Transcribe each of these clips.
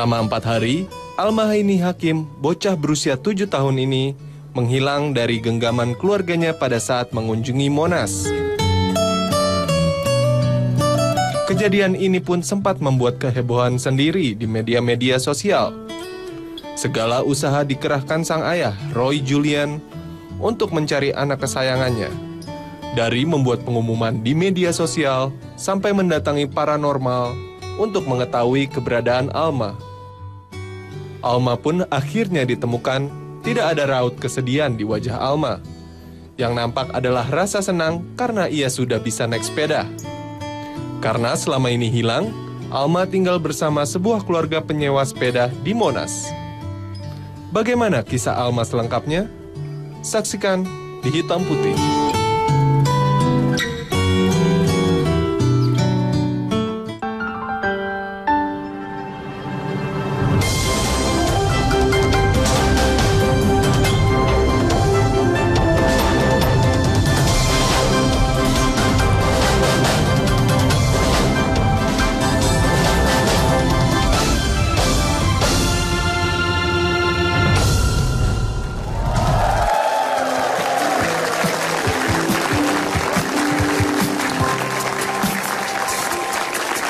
Selama 4 hari, Almahaini Hakim, bocah berusia 7 tahun ini, menghilang dari genggaman keluarganya pada saat mengunjungi Monas. Kejadian ini pun sempat membuat kehebohan sendiri di media-media sosial. Segala usaha dikerahkan sang ayah, Roy Julian, untuk mencari anak kesayangannya. Dari membuat pengumuman di media sosial, sampai mendatangi paranormal untuk mengetahui keberadaan Alma. Alma pun akhirnya ditemukan, tidak ada raut kesedihan di wajah Alma. Yang nampak adalah rasa senang karena ia sudah bisa naik sepeda. Karena selama ini hilang, Alma tinggal bersama sebuah keluarga penyewa sepeda di Monas. Bagaimana kisah Alma selengkapnya? Saksikan di Hitam Putih.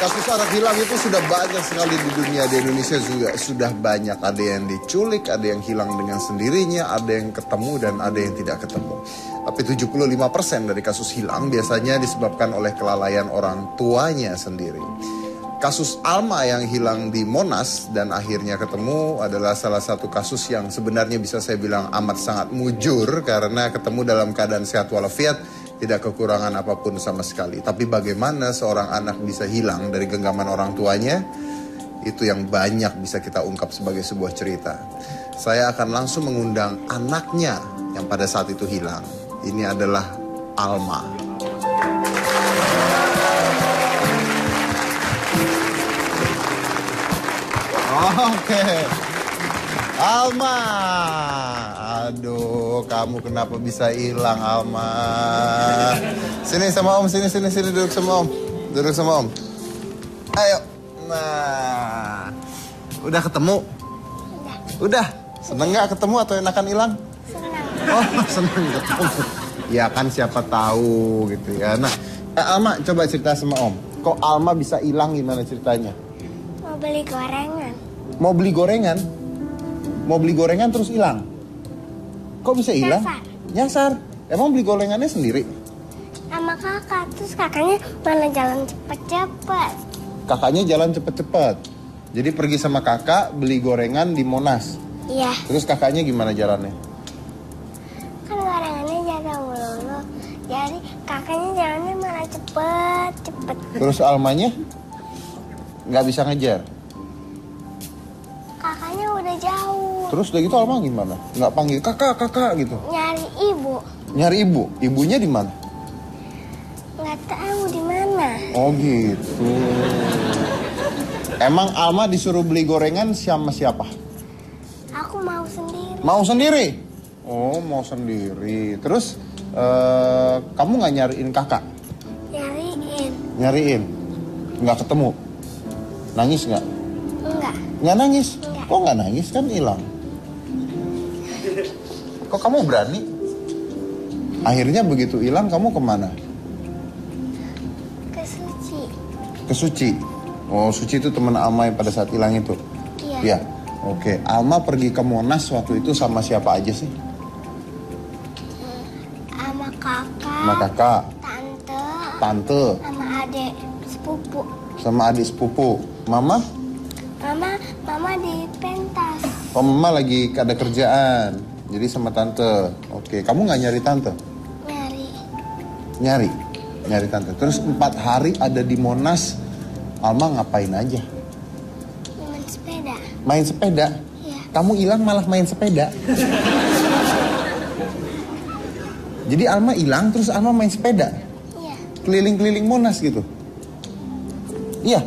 Kasus anak hilang itu sudah banyak sekali di dunia. Di Indonesia juga sudah banyak. Ada yang diculik, ada yang hilang dengan sendirinya, ada yang ketemu dan ada yang tidak ketemu. Tapi 75% dari kasus hilang biasanya disebabkan oleh kelalaian orang tuanya sendiri. Kasus Alma yang hilang di Monas dan akhirnya ketemu adalah salah satu kasus yang sebenarnya bisa saya bilang amat sangat mujur karena ketemu dalam keadaan sehat walafiat, tidak kekurangan apapun sama sekali. Tapi bagaimana seorang anak bisa hilang dari genggaman orang tuanya, itu yang banyak bisa kita ungkap sebagai sebuah cerita. Saya akan langsung mengundang anaknya yang pada saat itu hilang. Ini adalah Alma. Oke. Alma. Aduh, kamu kenapa bisa hilang, Alma? Sini sama Om, sini duduk sama Om. Duduk sama Om. Ayo. Nah. Udah ketemu? Udah. Seneng gak ketemu atau enakan hilang? Senang. Oh, seneng ketemu. Ya kan siapa tahu gitu ya. Nah, Alma coba cerita sama Om. Kok Alma bisa hilang, gimana ceritanya? Mau beli gorengan. Mau beli gorengan? Mau beli gorengan terus hilang? Kok bisa hilang? Nyasar. Emang beli gorengannya sendiri? Sama kakak. Terus kakaknya mana jalan cepet-cepet. Kakaknya jalan cepet-cepet. Jadi pergi sama kakak beli gorengan di Monas. Iya. Terus kakaknya gimana jalannya? Kan gorengannya jalan melulu. Jadi kakaknya jalannya malah cepet-cepet. Terus Almanya nggak bisa ngejar. Kakaknya udah jauh. Terus udah gitu Alma gimana? Nggak panggil kakak gitu? Nyari ibu. Nyari ibu? Ibunya di mana? Nggak tahu di mana. Oh gitu. Emang Alma disuruh beli gorengan sama siapa? Aku mau sendiri. Mau sendiri? Oh mau sendiri. Terus kamu nggak nyariin kakak? Nyariin. Nyariin? Nggak ketemu? Nangis nggak? Enggak. Nggak nangis? Enggak. Kok nggak nangis, kan hilang? Kok kamu berani? Akhirnya begitu hilang kamu kemana? Ke Suci. Ke Suci? Oh Suci itu teman Alma yang pada saat hilang itu? Iya. Iya. Oke, Alma pergi ke Monas waktu itu sama siapa aja sih? Sama kakak. Sama kakak, tante, Sama adik sepupu. sama adik sepupu. Mama? Mama di pentas. Oh mama lagi ada kerjaan, jadi sama tante. Oke, kamu nggak nyari tante? Nyari tante. Terus 4 hari ada di Monas, Alma ngapain aja? Main sepeda. Main sepeda? Iya. Kamu hilang malah main sepeda? Jadi Alma hilang terus Alma main sepeda? Iya. Keliling-keliling Monas gitu? Iya.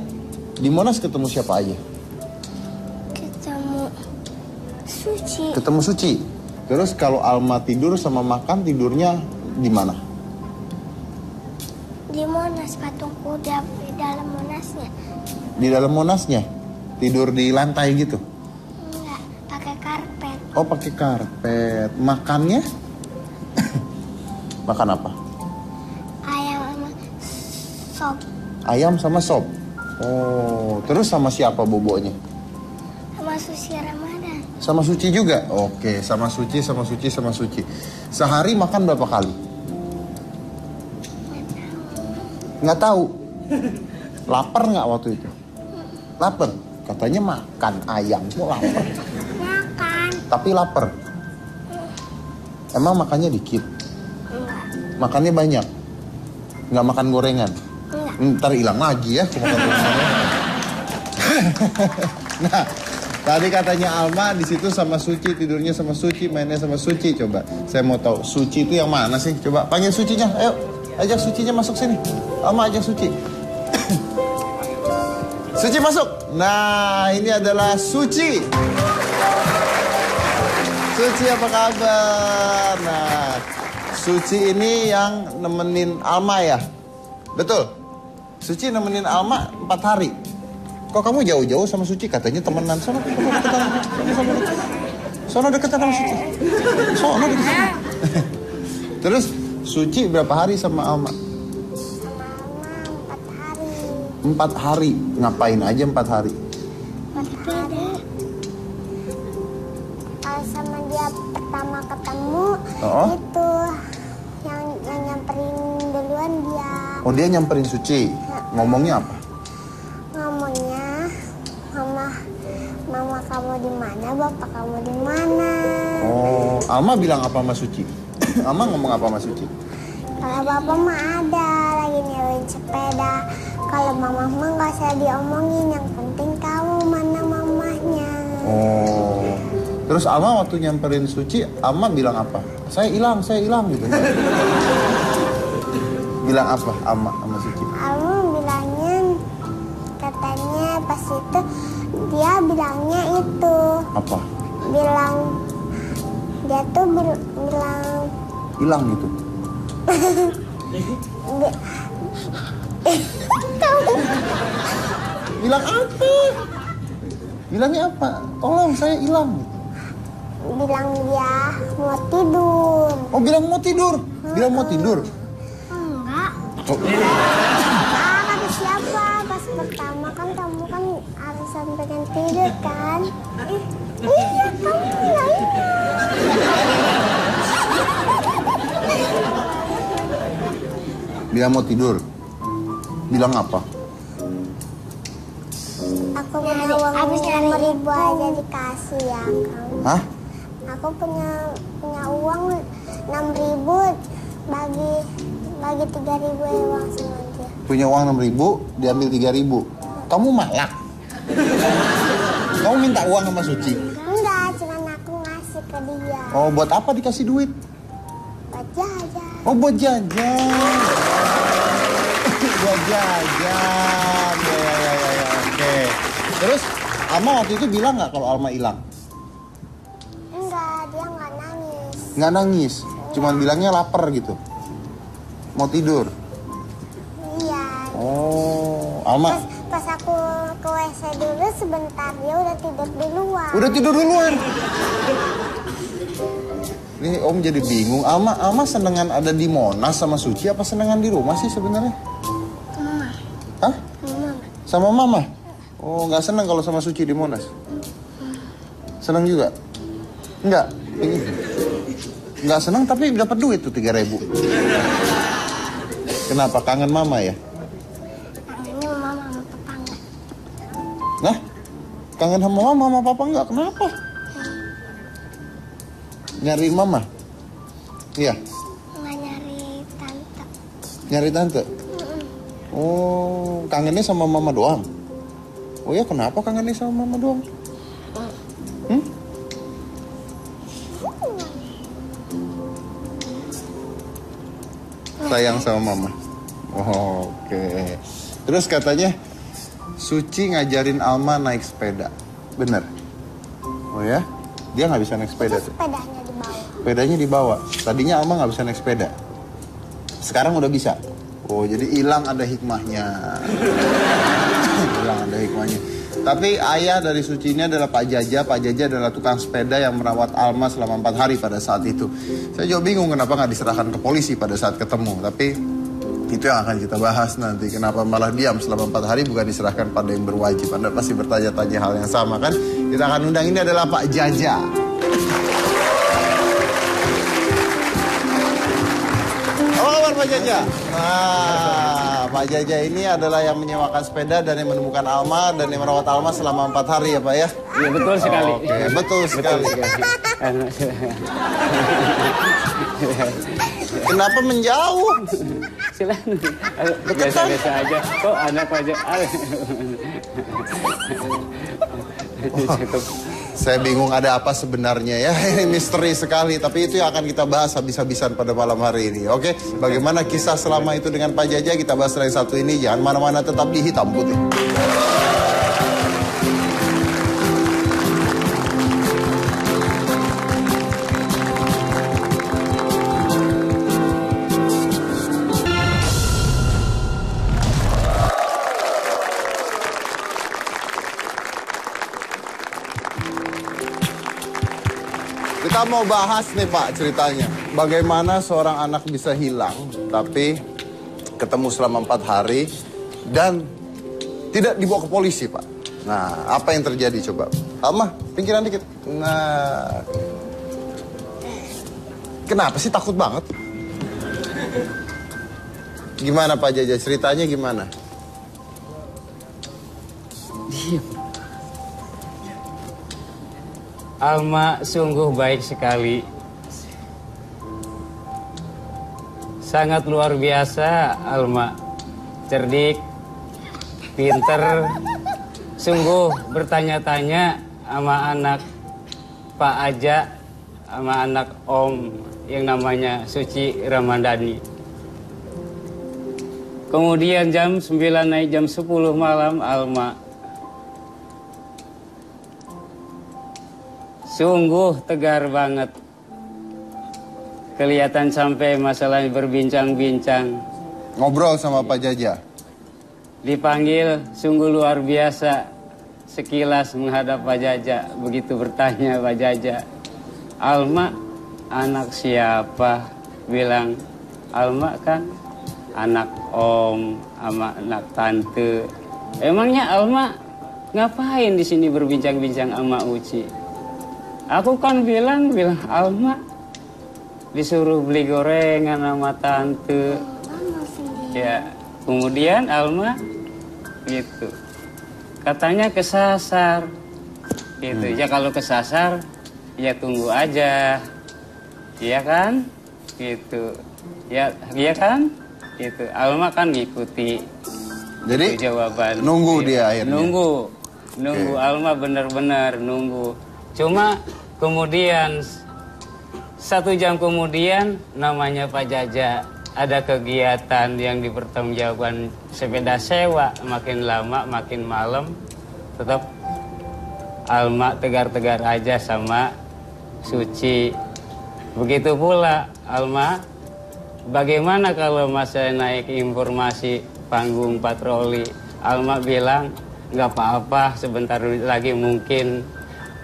Di Monas ketemu siapa aja? Ketemu Suci. Terus kalau Alma tidur sama makan, tidurnya di mana? Di Monas, patung kuda di dalam Monasnya. Di dalam Monasnya? Tidur di lantai gitu? Enggak, pakai karpet. Oh, pakai karpet. Makannya? Makan apa? Ayam sama sop. Ayam sama sop. Oh, terus sama siapa bobonya? Sama sushi Ramadan. Sama Suci juga? Oke, sama Suci. Sehari makan berapa kali? Nggak tahu. Lapar nggak waktu itu? Lapar. Katanya makan ayam kok lapar. Makan. Tapi lapar. Emang makannya dikit? Enggak. Makannya banyak? Nggak makan gorengan? Enggak. Ntar hilang lagi ya. Nah, tadi katanya Alma di situ sama Suci, tidurnya sama Suci, mainnya sama Suci. Coba, saya mau tahu Suci itu yang mana sih? Coba panggil Sucinya, ayo, ajak Sucinya masuk sini. Alma ajak Suci. Suci masuk. Nah, ini adalah Suci. Suci apa kabar? Nah, Suci ini yang nemenin Alma ya? Betul? Suci nemenin Alma 4 hari. Kok kamu jauh-jauh sama Suci? Katanya temenan. Sono deketan sama Suci. Sono deketan. Terus Suci berapa hari sama Alma? Sama Alma 4 hari. 4 hari. Ngapain aja 4 hari? 4 hari. Kalau sama dia pertama ketemu, Oh. itu yang nyamperin duluan dia. Oh, dia nyamperin Suci. Ngomongnya apa? Ngomongnya, mama kamu di mana, bapak kamu di mana. Oh, Alma bilang apa sama Suci? Alma ngomong apa sama Suci? Kalau bapak mah ada lagi nyewain sepeda. Kalau mama mah nggak usah diomongin, yang penting kamu mana mamahnya. Oh. Terus Alma waktu nyamperin Suci, Alma bilang apa? Saya hilang gitu. Bilang apa Alma sama Suci? Alma bilangnya, katanya pas itu dia bilangnya itu. Apa? Dia tuh bilang Hilang gitu. Bilang apa? Bilangnya apa? Tolong saya hilang. bilang dia mau tidur. Oh, bilang mau tidur. Bilang mau tidur. Enggak. Oh. Kata siapa? Pas pertama kan kamu kan harus sampaikan tidur kan? Iya kamu bilangnya. Bilang mau tidur. Bilang apa? Aku punya uang 5.000 aja dikasih ya kamu. Hah? Aku punya uang 6.000 bagi 3.000 ya uang sama dia. Punya uang 6.000, diambil 3.000. Kamu malak. Kamu minta uang sama Suci? Enggak, cuma aku ngasih ke dia. Oh, buat apa dikasih duit? Buat jajan. Oh, buat jajan. Buat jajan. Ya. Oke. Terus, Alma waktu itu bilang nggak kalau Alma hilang? Enggak, dia nggak nangis. Nggak nangis. Cuman bilangnya lapar gitu. Mau tidur. Iya. Oh, Alma. Pas aku ke WC dulu sebentar, dia udah tidur duluan. Udah tidur duluan. Nih Om jadi bingung. Alma senengan ada di Monas sama Suci apa senengan di rumah sih sebenarnya? Mama. Hah? Mama. Sama Mama? Oh, nggak seneng kalau sama Suci di Monas? Seneng juga? Enggak? Nggak seneng tapi dapat duit tuh 3.000. Kenapa? Kangen Mama ya? Kangennya mama sama papa enggak. Nah? Kangen sama Mama sama Papa enggak? Kenapa? Nyariin Mama? Iya? Nggak nyari tante. Nyari tante? Oh, kangennya sama Mama doang? Oh ya, kenapa kangennya sama Mama doang? Sayang sama Mama? Oh, oke. Terus katanya Suci ngajarin Alma naik sepeda. Bener? Oh ya? Dia nggak bisa naik sepeda tuh? Sepedanya dibawa. Sepedanya dibawa. Tadinya Alma nggak bisa naik sepeda. Sekarang udah bisa. Oh, jadi hilang ada hikmahnya. Hilang ada hikmahnya. Tapi ayah dari Suci ini adalah Pak Jaja. Pak Jaja adalah tukang sepeda yang merawat Alma selama 4 hari pada saat itu. Saya juga bingung kenapa nggak diserahkan ke polisi pada saat ketemu. Tapi itu yang akan kita bahas nanti. Kenapa malah diam selama 4 hari bukan diserahkan pada yang berwajib. Anda pasti bertanya-tanya hal yang sama kan. Kita akan undang, ini adalah Pak Jaja. Apa kabar Pak Jaja? Nah, Pak Jaja ini adalah yang menyewakan sepeda dan yang menemukan Alma dan yang merawat Alma selama 4 hari ya Pak ya? Iya betul sekali. Oke, betul sekali. Kenapa menjauh? Silakan. Biasa-biasa aja. Kok anak aja. Saya bingung ada apa sebenarnya ya. Ini misteri sekali. Tapi itu yang akan kita bahas habis-habisan pada malam hari ini. Oke, bagaimana kisah selama itu dengan Pak Jaja? Kita bahas yang satu ini. Jangan mana-mana, tetap di Hitam Putih. Kita mau bahas nih Pak ceritanya. Bagaimana seorang anak bisa hilang tapi ketemu selama 4 hari dan tidak dibawa ke polisi Pak. Nah, apa yang terjadi coba? Alma, pinggiran dikit. Nah, kenapa sih takut banget? Gimana Pak Jaja, ceritanya gimana? Alma sungguh baik sekali. Sangat luar biasa Alma. Cerdik, pinter. Sungguh bertanya-tanya sama anak Pak Aja, sama anak Om yang namanya Suci Ramadhani. Kemudian jam 9 naik jam 10 malam Alma sungguh tegar banget. Kelihatan sampai masalahnya berbincang-bincang. Ngobrol sama Pak Jaja. Dipanggil sungguh luar biasa. Sekilas menghadap Pak Jaja. Begitu bertanya Pak Jaja, Alma anak siapa? Bilang, Alma kan anak Om sama anak Tante. Emangnya Alma ngapain di sini berbincang-bincang sama Uci? Aku kan bilang Alma disuruh beli gorengan sama Tante. Ya, kemudian Alma gitu. Katanya kesasar. Gitu. Ya kalau kesasar ya tunggu aja. Iya kan? Gitu. Ya, iya kan? Gitu. Alma kan ngikuti. Jadi itu jawaban. Nunggu gitu. dia akhirnya. Nunggu. Okay. Alma benar-benar nunggu. Cuma kemudian 1 jam kemudian namanya Pak Jaja ada kegiatan yang dipertanggungjawabkan sepeda sewa. Makin lama makin malam tetap Alma tegar-tegar aja sama Suci. Begitu pula Alma, bagaimana kalau masa naik informasi panggung patroli? Alma bilang nggak apa-apa, sebentar lagi mungkin.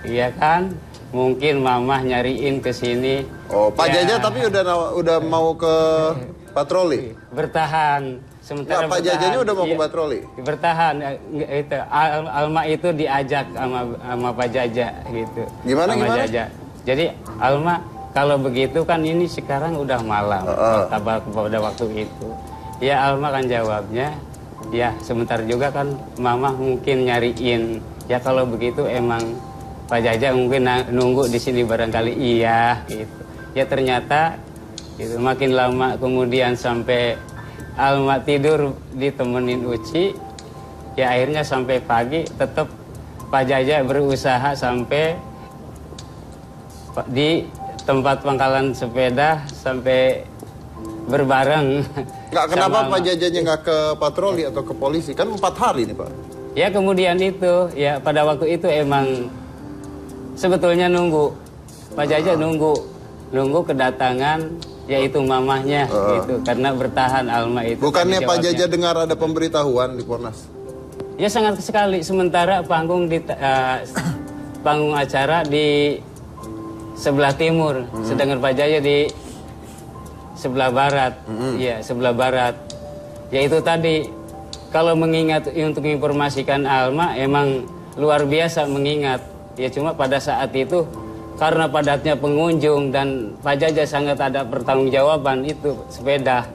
Iya kan? Mungkin mamah nyariin ke sini. Oh, Pak ya. Jaja tapi udah mau ke patroli. Bertahan. Sementara Pak Jajanya udah mau ke patroli. Bertahan. Itu Alma itu diajak sama Pak Jaja gitu. Gimana? Jaja. Jadi Alma kalau begitu kan ini sekarang udah malam. Pada waktu itu. Ya Alma kan jawabnya, ya sebentar juga kan mama mungkin nyariin. Ya kalau begitu emang Pak Jaja mungkin nunggu di sini barangkali iya gitu. Ya ternyata gitu, makin lama kemudian sampai Alma tidur ditemenin Uci. Ya akhirnya sampai pagi tetap Pak Jaja berusaha sampai di tempat pangkalan sepeda sampai berbareng. Nggak, kenapa Pak Jajanya nggak ke patroli atau ke polisi? Kan 4 hari nih Pak. Ya kemudian itu, ya pada waktu itu emang sebetulnya nunggu. Pak Jaja nunggu kedatangan yaitu mamahnya gitu. Karena bertahan Alma itu. Bukannya Pak Jaja dengar ada pemberitahuan di Polnas? Ya sangat sekali. Sementara panggung panggung acara di sebelah timur, sedangkan Pak Jaya di sebelah barat. Ya, sebelah barat. Ya itu tadi, kalau mengingat untuk menginformasikan Alma emang luar biasa mengingat. Ya cuma pada saat itu karena padatnya pengunjung dan Pak Jaja sangat ada pertanggungjawaban itu sepeda.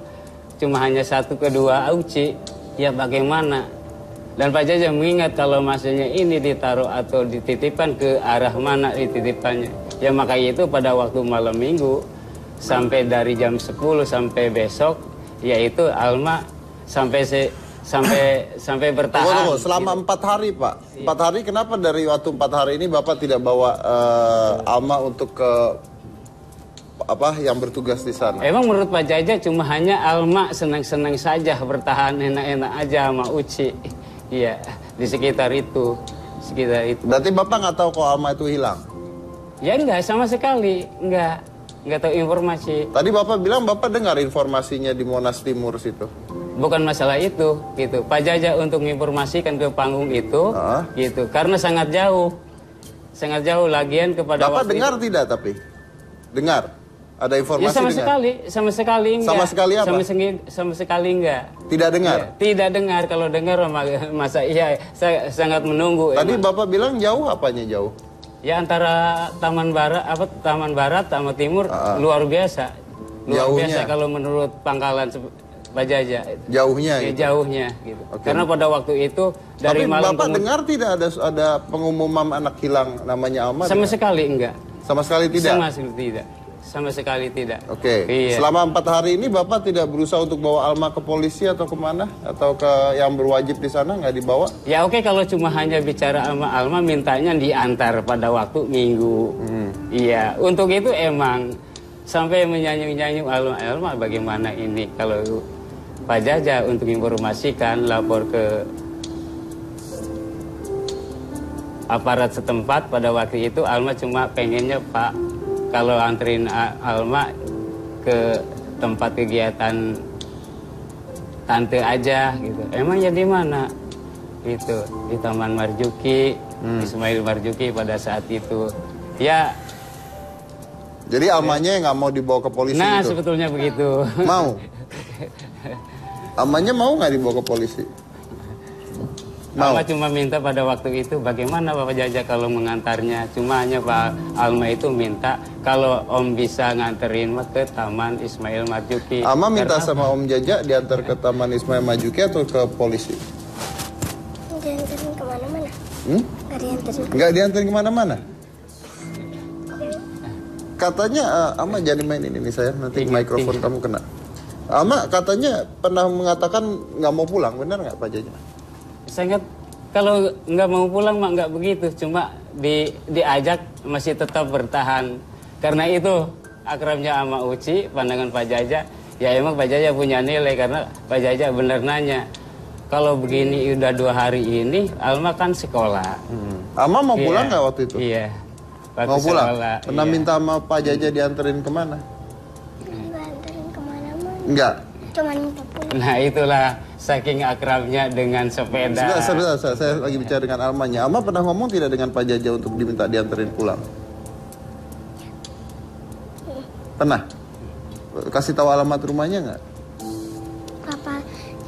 Cuma hanya 1 ke 2 auci, ya bagaimana? Dan Pak Jaja mengingat kalau masanya ini ditaruh atau dititipkan ke arah mana dititipannya. Ya makanya itu pada waktu malam minggu sampai dari jam 10 sampai besok, yaitu Alma sampai bertahan. Tunggu, selama 4 hari Pak. 4 hari kenapa dari waktu 4 hari ini Bapak tidak bawa Alma untuk ke yang bertugas di sana? Emang menurut Pak Jaja cuma hanya Alma senang-senang saja bertahan enak-enak aja sama Uci. Iya, di sekitar itu. Berarti Bapak nggak tahu kalau Alma itu hilang? Ya enggak, sama sekali. Enggak tahu informasi. Tadi Bapak bilang Bapak dengar informasinya di Monas Timur situ. Bukan masalah itu, gitu. Pak Jaja untuk menginformasikan ke panggung itu, gitu. Karena sangat jauh. Sangat jauh lagian kepada Bapak dengar itu. Tidak tapi? Dengar? Ada informasi ya, sama sekali enggak. Sama sekali apa? Sama sekali enggak. Tidak dengar? Ya, tidak dengar. Kalau dengar masa iya saya sangat menunggu. Tadi emang. Bapak bilang jauh, apanya jauh? Ya antara Taman Barat sama Timur luar biasa. Luar jauhnya. biasa kalau menurut pangkalan Pak Jaja. Jauhnya ya, gitu. Jauhnya gitu. Okay. Karena pada waktu itu dari Tapi malam Bapak dengar tidak ada pengumuman anak hilang namanya Alma? Sama sekali enggak. Sama sekali tidak? Sama sekali tidak. Oke. Iya. Selama 4 hari ini Bapak tidak berusaha untuk bawa Alma ke polisi atau kemana? Atau ke yang berwajib di sana, nggak dibawa? Ya oke, kalau cuma hanya bicara sama Alma mintanya diantar pada waktu Minggu. Iya, untuk itu emang sampai menyanyi-nyanyi Alma bagaimana ini kalau Pak Jaja untuk informasikan lapor ke aparat setempat pada waktu itu. Alma cuma pengennya Pak kalau anterin Alma ke tempat kegiatan tante aja gitu. Emang ya di mana? Itu di Taman Marjuki, Ismail Marjuki pada saat itu. Ya. Jadi Almanya nggak mau dibawa ke polisi? Nah, gitu? Sebetulnya begitu. Mau? Almanya mau nggak dibawa ke polisi? Alma cuma minta pada waktu itu bagaimana Bapak Jaja kalau mengantarnya. Cuma hanya Pak Alma itu minta kalau Om bisa nganterin ke Taman Ismail Marjuki. Alma minta sama Om Jaja diantar ke Taman Ismail Marjuki atau ke polisi? Diantarin kemana-mana. Nggak diantarin kemana-mana? Katanya, Alma jangan mainin ini saya, nanti mikrofon kamu kena. Alma katanya pernah mengatakan nggak mau pulang, benar nggak Pak Jaja? Sangat, kalau nggak mau pulang mah nggak begitu, cuma diajak masih tetap bertahan. Karena itu akrabnya sama Uci, pandangan Pak Jaja, ya emang Pak Jaja punya nilai karena Pak Jaja bener nanya, kalau begini udah 2 hari ini, Alma kan sekolah. Alma mau pulang nggak waktu itu? Iya. Mau pulang? Sekolah, pernah minta sama Pak Jaja dianterin kemana? Diantarin kemana-mana. Enggak. Cuma minta pulang. Nah itulah saking akrabnya dengan sepeda. Sebentar, saya lagi bicara dengan Almanya. Alma pernah ngomong tidak dengan Pak Jaja untuk diminta dianterin pulang? Pernah? Kasih tahu alamat rumahnya nggak?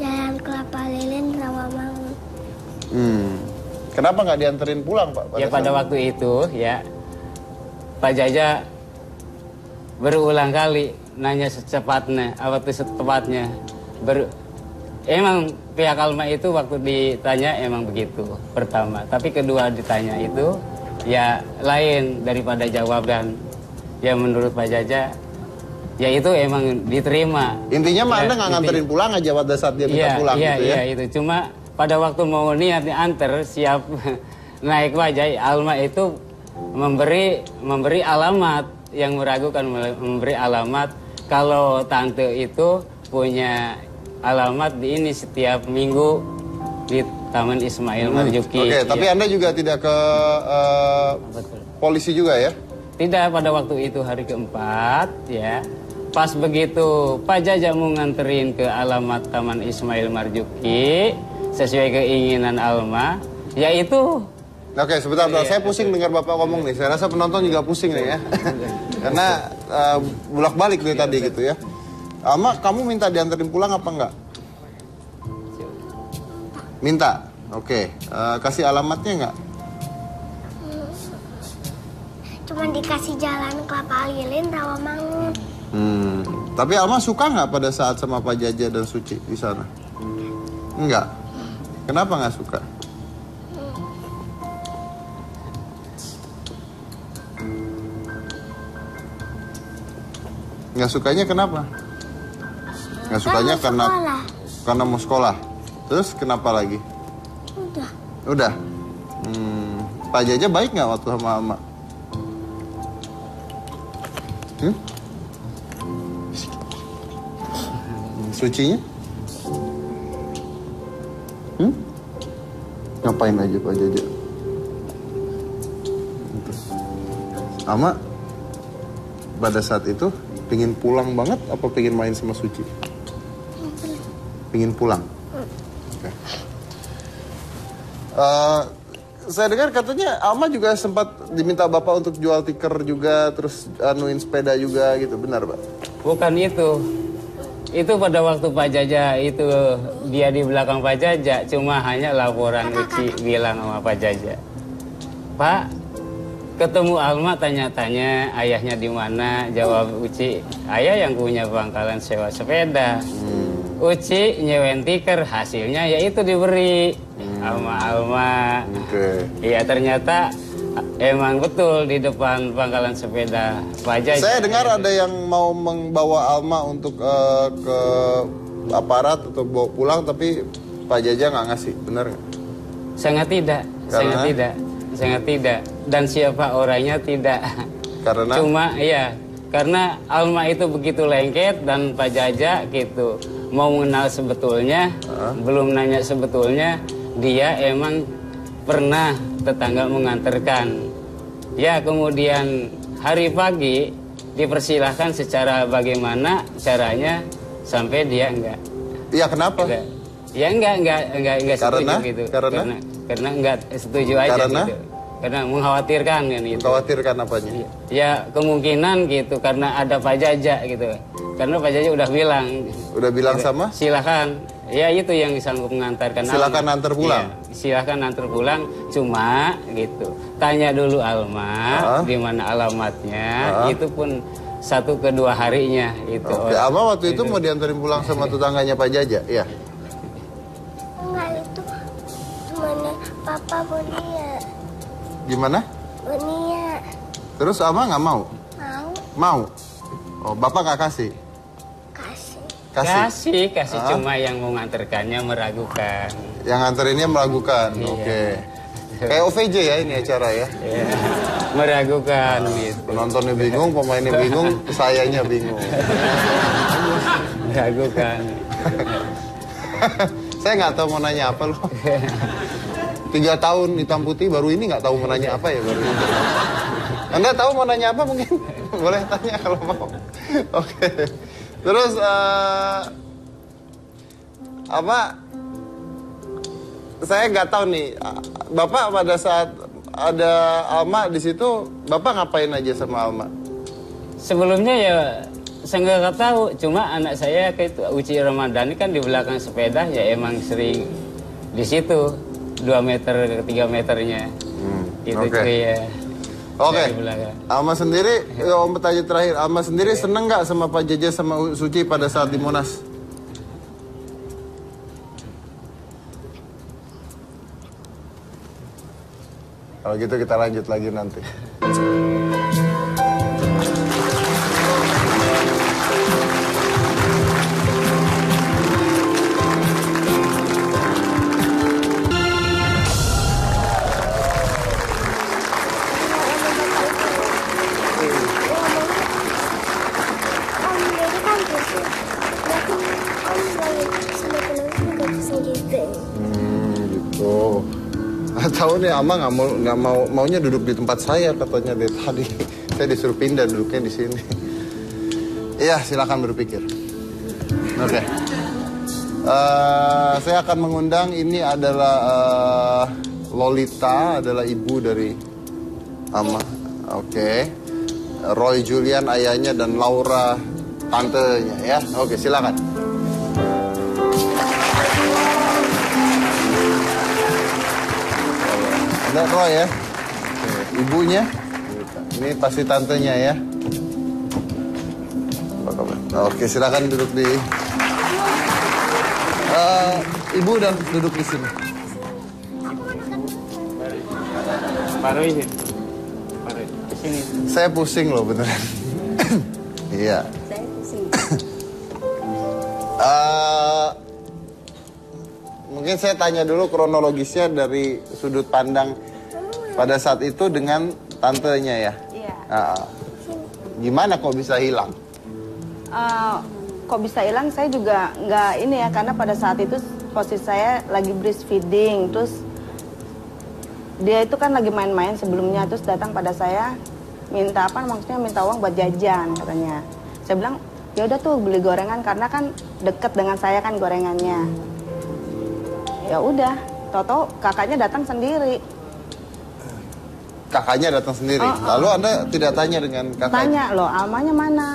Jalan Kelapa Lilin Rawamangun. Kenapa nggak dianterin pulang Pak? Ya pada waktu itu ya Pak Jaja berulang kali nanya secepatnya, setepatnya. Emang pihak Alma itu waktu ditanya emang begitu pertama, tapi kedua ditanya itu ya lain daripada jawaban. Ya menurut Pak Jaja ya itu emang diterima. Intinya mah Anda nggak nganterin pulang aja pada saat dia minta pulang gitu ya? Iya itu, cuma pada waktu mau niat anter siap naik bajai, Alma itu memberi alamat yang meragukan, memberi alamat kalau tante itu punya alamat di ini setiap minggu di Taman Ismail Marjuki. Oke, tapi Anda juga tidak ke polisi juga ya? Tidak, pada waktu itu hari keempat ya. Pas begitu Pak Jaja mau nganterin ke alamat Taman Ismail Marjuki, sesuai keinginan Alma, yaitu. Oke, sebentar, saya pusing dengar Bapak ngomong nih. Saya rasa penonton juga pusing nih ya. Karena bolak-balik dari tadi gitu ya. Alma, kamu minta dianterin pulang apa enggak? Minta? Oke, kasih alamatnya enggak? Cuma dikasih jalan Kelapa Lilin, Rawamangun. Tapi Alma suka nggak pada saat sama Pak Jaja dan Suci di sana? Enggak. Kenapa nggak suka? Nggak sukanya kenapa? Nggak sukanya karena mau sekolah. Terus kenapa lagi? Udah. Pak Jaja baik nggak waktu sama Alma? Sucinya? Ngapain aja Pak Jaja? Alma pada saat itu pengen pulang banget apa pengen main sama Suci? Pengen pulang. Okay. Saya dengar katanya Alma juga sempat diminta Bapak untuk jual tikar juga, terus anuin sepeda juga gitu, benar Pak? Bukan itu. Itu pada waktu Pak Jaja itu dia di belakang Pak Jaja, cuma hanya laporan Uci bilang sama Pak Jaja. Pak, ketemu Alma tanya-tanya ayahnya di mana, jawab Uci, ayah yang punya pangkalan sewa sepeda. Uci nyewen tikar, hasilnya yaitu diberi Alma. Iya ternyata emang betul di depan pangkalan sepeda Pak Jaja. Saya dengar ada yang mau membawa Alma untuk ke aparat atau bawa pulang, tapi Pak Jaja nggak ngasih, benar nggak? Sangat tidak, sangat tidak. Dan siapa orangnya tidak. Karena? Cuma iya, karena Alma itu begitu lengket dan Pak Jaja gitu mau mengenal sebetulnya, belum nanya sebetulnya, dia emang pernah tetangga mengantarkan. Ya kemudian hari pagi dipersilahkan secara bagaimana caranya sampai dia enggak. Iya kenapa? Enggak setuju gitu. Karena enggak setuju aja gitu. Karena mengkhawatirkan kan gitu. Mengkhawatirkan apanya? Ya kemungkinan gitu karena ada Pak Jaja gitu. Karena Pak Jaja udah bilang. Udah bilang gitu, sama? Silakan. Ya itu yang sanggup mengantarkan. Silakan antar pulang. Ya, silakan antar pulang. Cuma gitu. Tanya dulu Alma di mana alamatnya. Itu pun 1 ke 2 harinya itu. Oke, Alma waktu itu mau diantarin pulang sama tetangganya Pak Jaja, iya? Enggak, itu temannya Papa Bonia. Gimana? Bonia. Terus Alma nggak mau? Mau. Oh, Bapak nggak kasih? Kasih. Cuma yang mau nganterkannya meragukan. Yang nganterinnya meragukan, iya. Oke. Kayak OVJ ya ini acara ya? Iya, meragukan gitu. Penontonnya bingung, pemainnya bingung, sayanya bingung. Meragukan. Saya nggak tahu mau nanya apa loh. 3 tahun hitam putih, baru ini nggak tahu mau nanya apa ya baru ini. Anda tahu mau nanya apa mungkin? Boleh tanya kalau mau. Oke. Terus saya nggak tahu nih, Bapak pada saat ada Alma di situ, Bapak ngapain aja sama Alma? Sebelumnya ya saya nggak tahu, cuma anak saya kayak itu Uci Ramadhani kan di belakang sepeda ya emang sering di situ 2 meter ke 3 meternya. Itu ya. Oke. Alma sendiri, Om bertanya terakhir, Alma sendiri seneng nggak sama Pak Jaja sama Suci pada saat di Monas? Kalau gitu kita lanjut lagi nanti. Tahu nih, Alma nggak maunya duduk di tempat saya katanya dari tadi. Saya disuruh pindah duduknya di sini. Iya, silakan berpikir. Oke. Saya akan mengundang, ini adalah Lolita, adalah ibu dari Ama. Oke. Roy Julian ayahnya dan Laura tantenya ya. Oke, silakan. Ada Roy ya. Ibunya. Ini pasti tantenya ya. Oke, silakan duduk di. Ibu dan duduk di sini. Pak Roy sih. Pak Roy, di sini. Saya pusing loh beneran. Iya. Saya pusing. Mungkin saya tanya dulu kronologisnya dari sudut pandang pada saat itu dengan tantenya ya. Iya. Gimana kok bisa hilang? Kok bisa hilang, saya juga nggak ini ya, karena pada saat itu posisi saya lagi breastfeeding, terus dia itu kan lagi main-main sebelumnya, terus datang pada saya minta apa, maksudnya minta uang buat jajan katanya. Saya bilang ya udah tuh beli gorengan, karena kan deket dengan saya kan gorengannya. Ya udah, tau-tau kakaknya datang sendiri. Kakaknya datang sendiri. Lalu Anda tidak tanya dengan kakaknya? Tanya loh, Almanya mana?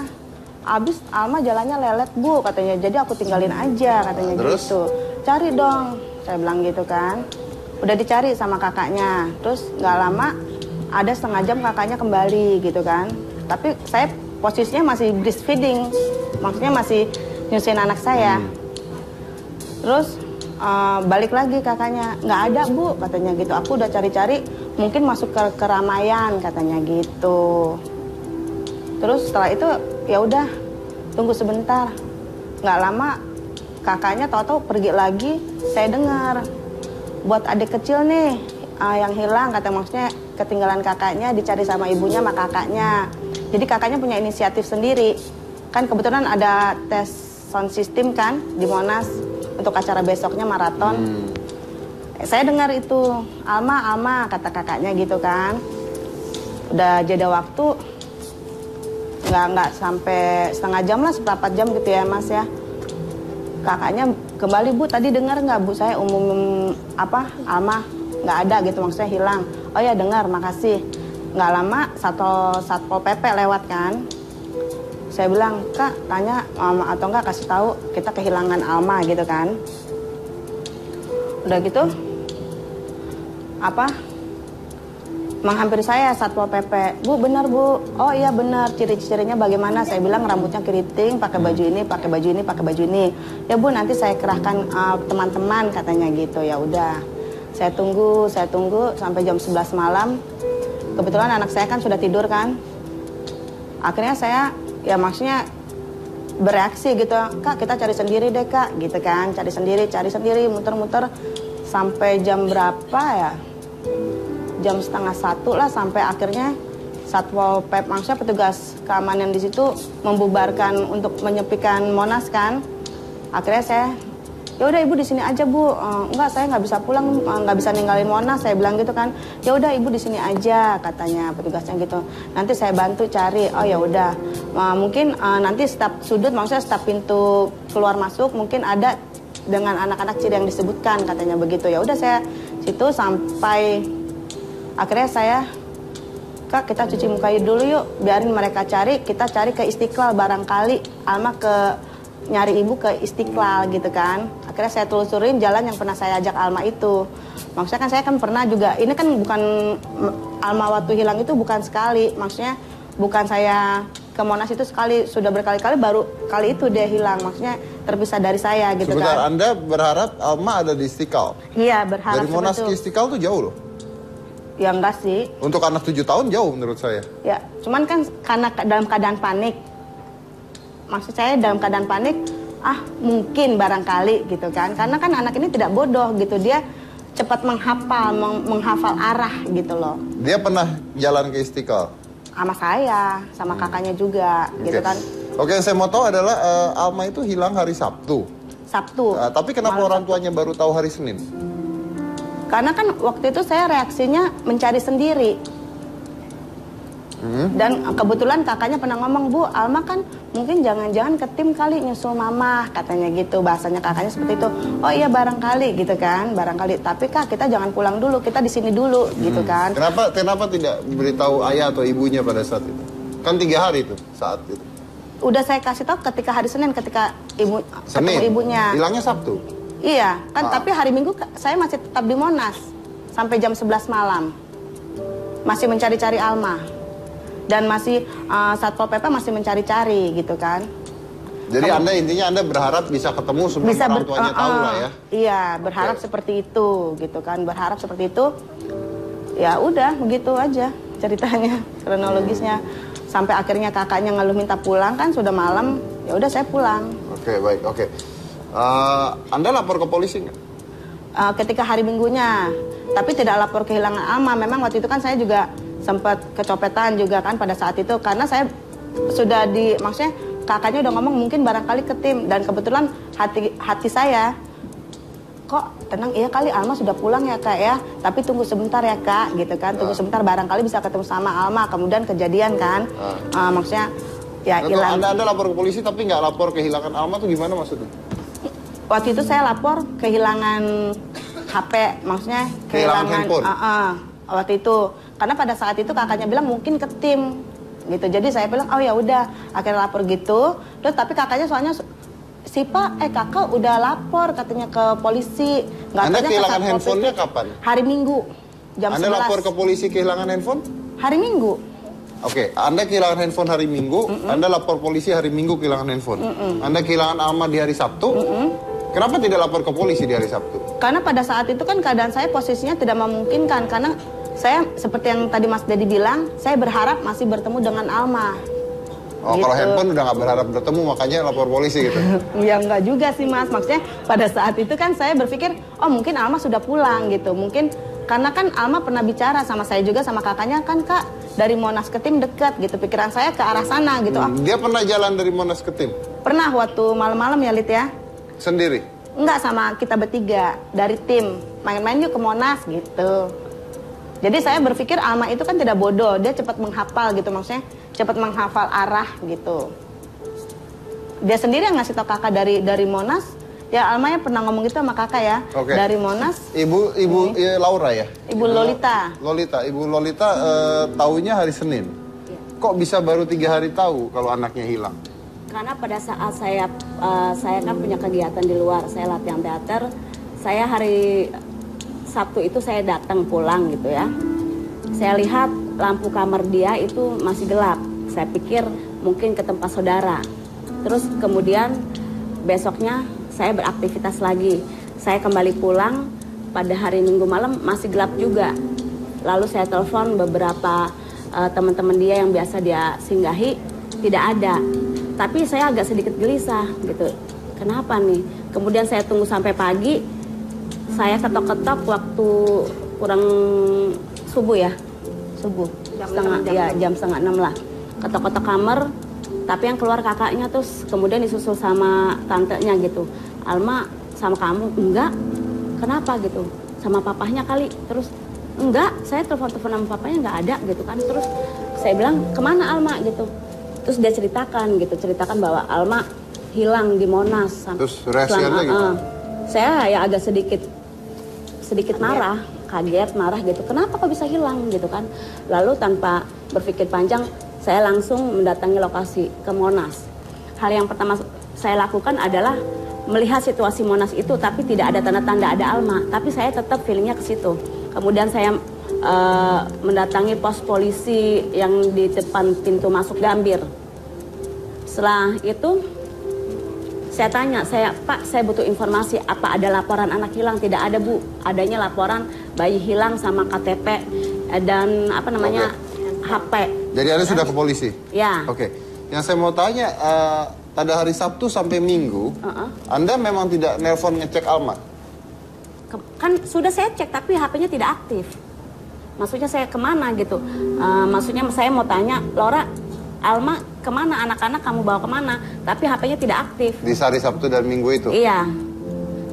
Abis Alma jalannya lelet bu katanya, jadi aku tinggalin aja katanya. Terus? Gitu. Cari dong, saya bilang gitu kan. Udah dicari sama kakaknya, terus nggak lama ada setengah jam kakaknya kembali gitu kan. Tapi saya posisinya masih breastfeeding, maksudnya masih nyusuin anak saya. Terus balik lagi kakaknya, nggak ada bu katanya gitu. Aku udah cari-cari, mungkin masuk ke keramaian katanya gitu. Terus setelah itu ya udah tunggu sebentar, nggak lama kakaknya tahu-tahu pergi lagi. Saya dengar buat adik kecil nih yang hilang, kata maksudnya ketinggalan kakaknya, dicari sama ibunya sama kakaknya. Jadi kakaknya punya inisiatif sendiri. Kan kebetulan ada tes sound system kan di Monas untuk acara besoknya maraton. Saya dengar itu, Alma kata kakaknya gitu kan. Udah jeda waktu nggak sampai setengah jam lah, seperempat jam gitu ya mas ya. Kakaknya kembali, bu tadi dengar nggak bu saya umum apa Alma nggak ada gitu, maksudnya hilang. Oh ya dengar, makasih. Nggak lama satpol pp lewat kan. Saya bilang, kak tanya atau enggak kasih tahu kita kehilangan Alma gitu kan. Udah gitu apa menghampiri saya satpol pp, bu benar bu, oh iya benar, ciri-cirinya bagaimana? Saya bilang rambutnya keriting, pakai baju ini, pakai baju ini, pakai baju ini. Ya bu nanti saya kerahkan teman-teman katanya gitu. Ya udah, saya tunggu sampai jam 11 malam. Kebetulan anak saya kan sudah tidur kan. Akhirnya saya ya maksudnya bereaksi gitu, kak kita cari sendiri deh kak gitu kan, cari sendiri, muter-muter sampai jam berapa ya? Jam 12:30 lah, sampai akhirnya satpol pp, maksudnya petugas keamanan di situ membubarkan untuk menyepikan Monas kan. Akhirnya saya, ya udah ibu di sini aja bu, enggak saya nggak bisa pulang, nggak bisa ninggalin Monas, saya bilang gitu kan. Ya udah ibu di sini aja katanya petugasnya gitu. Nanti saya bantu cari. Oh ya udah, mungkin nanti setiap sudut, maksudnya setiap pintu keluar masuk mungkin ada dengan anak-anak ciri yang disebutkan katanya begitu. Ya udah saya situ sampai akhirnya saya, kak kita cuci muka dulu yuk, biarin mereka cari, kita cari ke Istiqlal, barangkali Alma nyari ibu ke Istiqlal gitu kan. Akhirnya saya telusurin jalan yang pernah saya ajak Alma itu. Maksudnya kan saya kan pernah juga, ini kan bukan Alma waktu hilang itu bukan sekali, maksudnya bukan saya ke Monas itu sekali, sudah berkali-kali, baru kali itu dia hilang, maksudnya terpisah dari saya gitu. Sebentar, kan. Anda berharap Alma ada di Istiqlal? Iya berharap. Dari Monas ke Istiqlal tuh jauh loh. Ya enggak sih. Untuk anak 7 tahun jauh menurut saya. Ya, cuman kan karena dalam keadaan panik. Maksud saya dalam keadaan panik, mungkin barangkali gitu kan. Karena kan anak ini tidak bodoh gitu, dia cepat menghafal arah gitu loh. Dia pernah jalan ke Istiqlal? Sama saya, sama kakaknya juga gitu kan. Oke, yang saya mau tahu adalah Alma itu hilang hari Sabtu. Tapi kenapa orang tuanya baru tahu hari Senin? Karena kan waktu itu saya reaksinya mencari sendiri. Dan kebetulan kakaknya pernah ngomong, Bu, Alma kan mungkin jangan-jangan ke tim kali nyusul mama, katanya gitu. Bahasanya kakaknya seperti itu. Oh iya barangkali gitu kan, barangkali. Tapi Kak, kita jangan pulang dulu, kita di sini dulu gitu kan. Kenapa tidak beritahu ayah atau ibunya pada saat itu? Kan 3 hari itu saat itu. Udah saya kasih tahu ketika hari Senin, ketika ketemu ibunya. Hilangnya Sabtu. Iya, kan tapi hari Minggu saya masih tetap di Monas sampai jam 11 malam. Masih mencari-cari Alma. Dan masih Satpol PP masih mencari-cari gitu kan. Jadi intinya Anda berharap bisa ketemu sebelum orang tuanya tahu lah ya. Iya, berharap seperti itu gitu kan. Berharap seperti itu. Ya udah, begitu aja ceritanya, kronologisnya. Sampai akhirnya kakaknya ngeluh minta pulang kan sudah malam. Ya udah saya pulang. Oke, baik. Oke. Anda lapor ke polisi nggak? Ketika hari Minggunya. Tapi tidak lapor kehilangan Alma. Memang waktu itu kan saya juga sempat kecopetan juga kan pada saat itu. Karena saya sudah maksudnya kakaknya udah ngomong mungkin barangkali ke tim. Dan kebetulan hati saya, kok tenang, iya kali Alma sudah pulang ya Kak ya. Tapi tunggu sebentar ya Kak gitu kan. Tunggu sebentar barangkali bisa ketemu sama Alma. Kemudian kejadian kan. Maksudnya ya hilang. Anda lapor ke polisi tapi nggak lapor kehilangan Alma tuh gimana maksudnya? Waktu itu saya lapor kehilangan HP, maksudnya kehilangan handphone. Waktu itu karena pada saat itu kakaknya bilang mungkin ke tim gitu. Jadi saya bilang oh ya udah, akhirnya lapor gitu. Terus tapi kakaknya soalnya kakak udah lapor katanya ke polisi. Anda kehilangan handphonenya kapan? Hari Minggu jam 11. Anda lapor ke polisi kehilangan handphone? Hari Minggu. Oke, Anda kehilangan handphone hari Minggu, Anda lapor polisi hari Minggu kehilangan handphone. Anda kehilangan Alma di hari Sabtu. Kenapa tidak lapor ke polisi di hari Sabtu? Karena pada saat itu kan keadaan saya posisinya tidak memungkinkan. Karena saya seperti yang tadi Mas Dedi bilang, saya berharap masih bertemu dengan Alma. Oh, gitu. Kalau handphone udah nggak berharap bertemu, makanya lapor polisi gitu? Ya enggak juga sih Mas. Maksudnya pada saat itu kan saya berpikir, oh mungkin Alma sudah pulang gitu. Mungkin karena kan Alma pernah bicara sama saya juga sama kakaknya kan Kak, dari Monas ke tim dekat gitu. Pikiran saya ke arah sana gitu. Dia pernah jalan dari Monas ke tim? Pernah waktu malam-malam ya Lid ya. Sendiri? Enggak, sama kita bertiga dari tim. Main-main yuk ke Monas gitu. Jadi saya berpikir Alma itu kan tidak bodoh. Dia cepat menghafal gitu, maksudnya cepat menghafal arah gitu. Dia sendiri yang ngasih tau kakak dari Monas. Ya Alma ya pernah ngomong gitu sama kakak ya. Dari Monas. Ibu Laura ya? Ibu Lolita. Ibu Lolita taunya hari Senin. Kok bisa baru 3 hari tahu kalau anaknya hilang? Karena pada saat saya kan punya kegiatan di luar, saya latihan teater. Saya hari Sabtu itu saya datang pulang gitu ya. Saya lihat lampu kamar dia itu masih gelap. Saya pikir mungkin ke tempat saudara. Terus kemudian besoknya saya beraktivitas lagi. Saya kembali pulang pada hari Minggu malam masih gelap juga. Lalu saya telepon beberapa teman-teman dia yang biasa dia singgahi, tidak ada. Tapi saya agak sedikit gelisah gitu. Kenapa nih? Kemudian saya tunggu sampai pagi. Saya ketok-ketok waktu kurang subuh ya. Subuh. Jam setengah 6 lah. Ketok-ketok kamar. Tapi yang keluar kakaknya terus kemudian disusul sama tantenya gitu. Alma sama kamu? Enggak. Kenapa gitu? Sama papahnya kali. Terus enggak. Saya telepon-telepon sama papanya enggak ada gitu kan. Terus saya bilang kemana Alma gitu. Terus dia ceritakan bahwa Alma hilang di Monas. Terus reaksinya gitu? Saya ya agak sedikit marah, kaget, marah gitu. Kenapa kok bisa hilang gitu kan? Lalu tanpa berpikir panjang, saya langsung mendatangi lokasi ke Monas. Hal yang pertama saya lakukan adalah melihat situasi Monas itu, tapi tidak ada tanda-tanda ada Alma. Tapi saya tetap feelingnya ke situ. Kemudian saya mendatangi pos polisi yang di depan pintu masuk Gambir. Setelah itu saya tanya, Pak, saya butuh informasi, apa ada laporan anak hilang? Tidak ada Bu, adanya laporan bayi hilang sama KTP dan HP. Jadi Anda sudah ke polisi? Ya. Oke. Yang saya mau tanya, pada hari Sabtu sampai Minggu, Anda memang tidak nelpon ngecek Alma? Kan sudah saya cek, tapi HP-nya tidak aktif. Maksudnya saya kemana gitu? Maksudnya saya mau tanya, Laura, Alma kemana? Anak-anak kamu bawa kemana? Tapi HP-nya tidak aktif. Di hari Sabtu dan Minggu itu? Iya.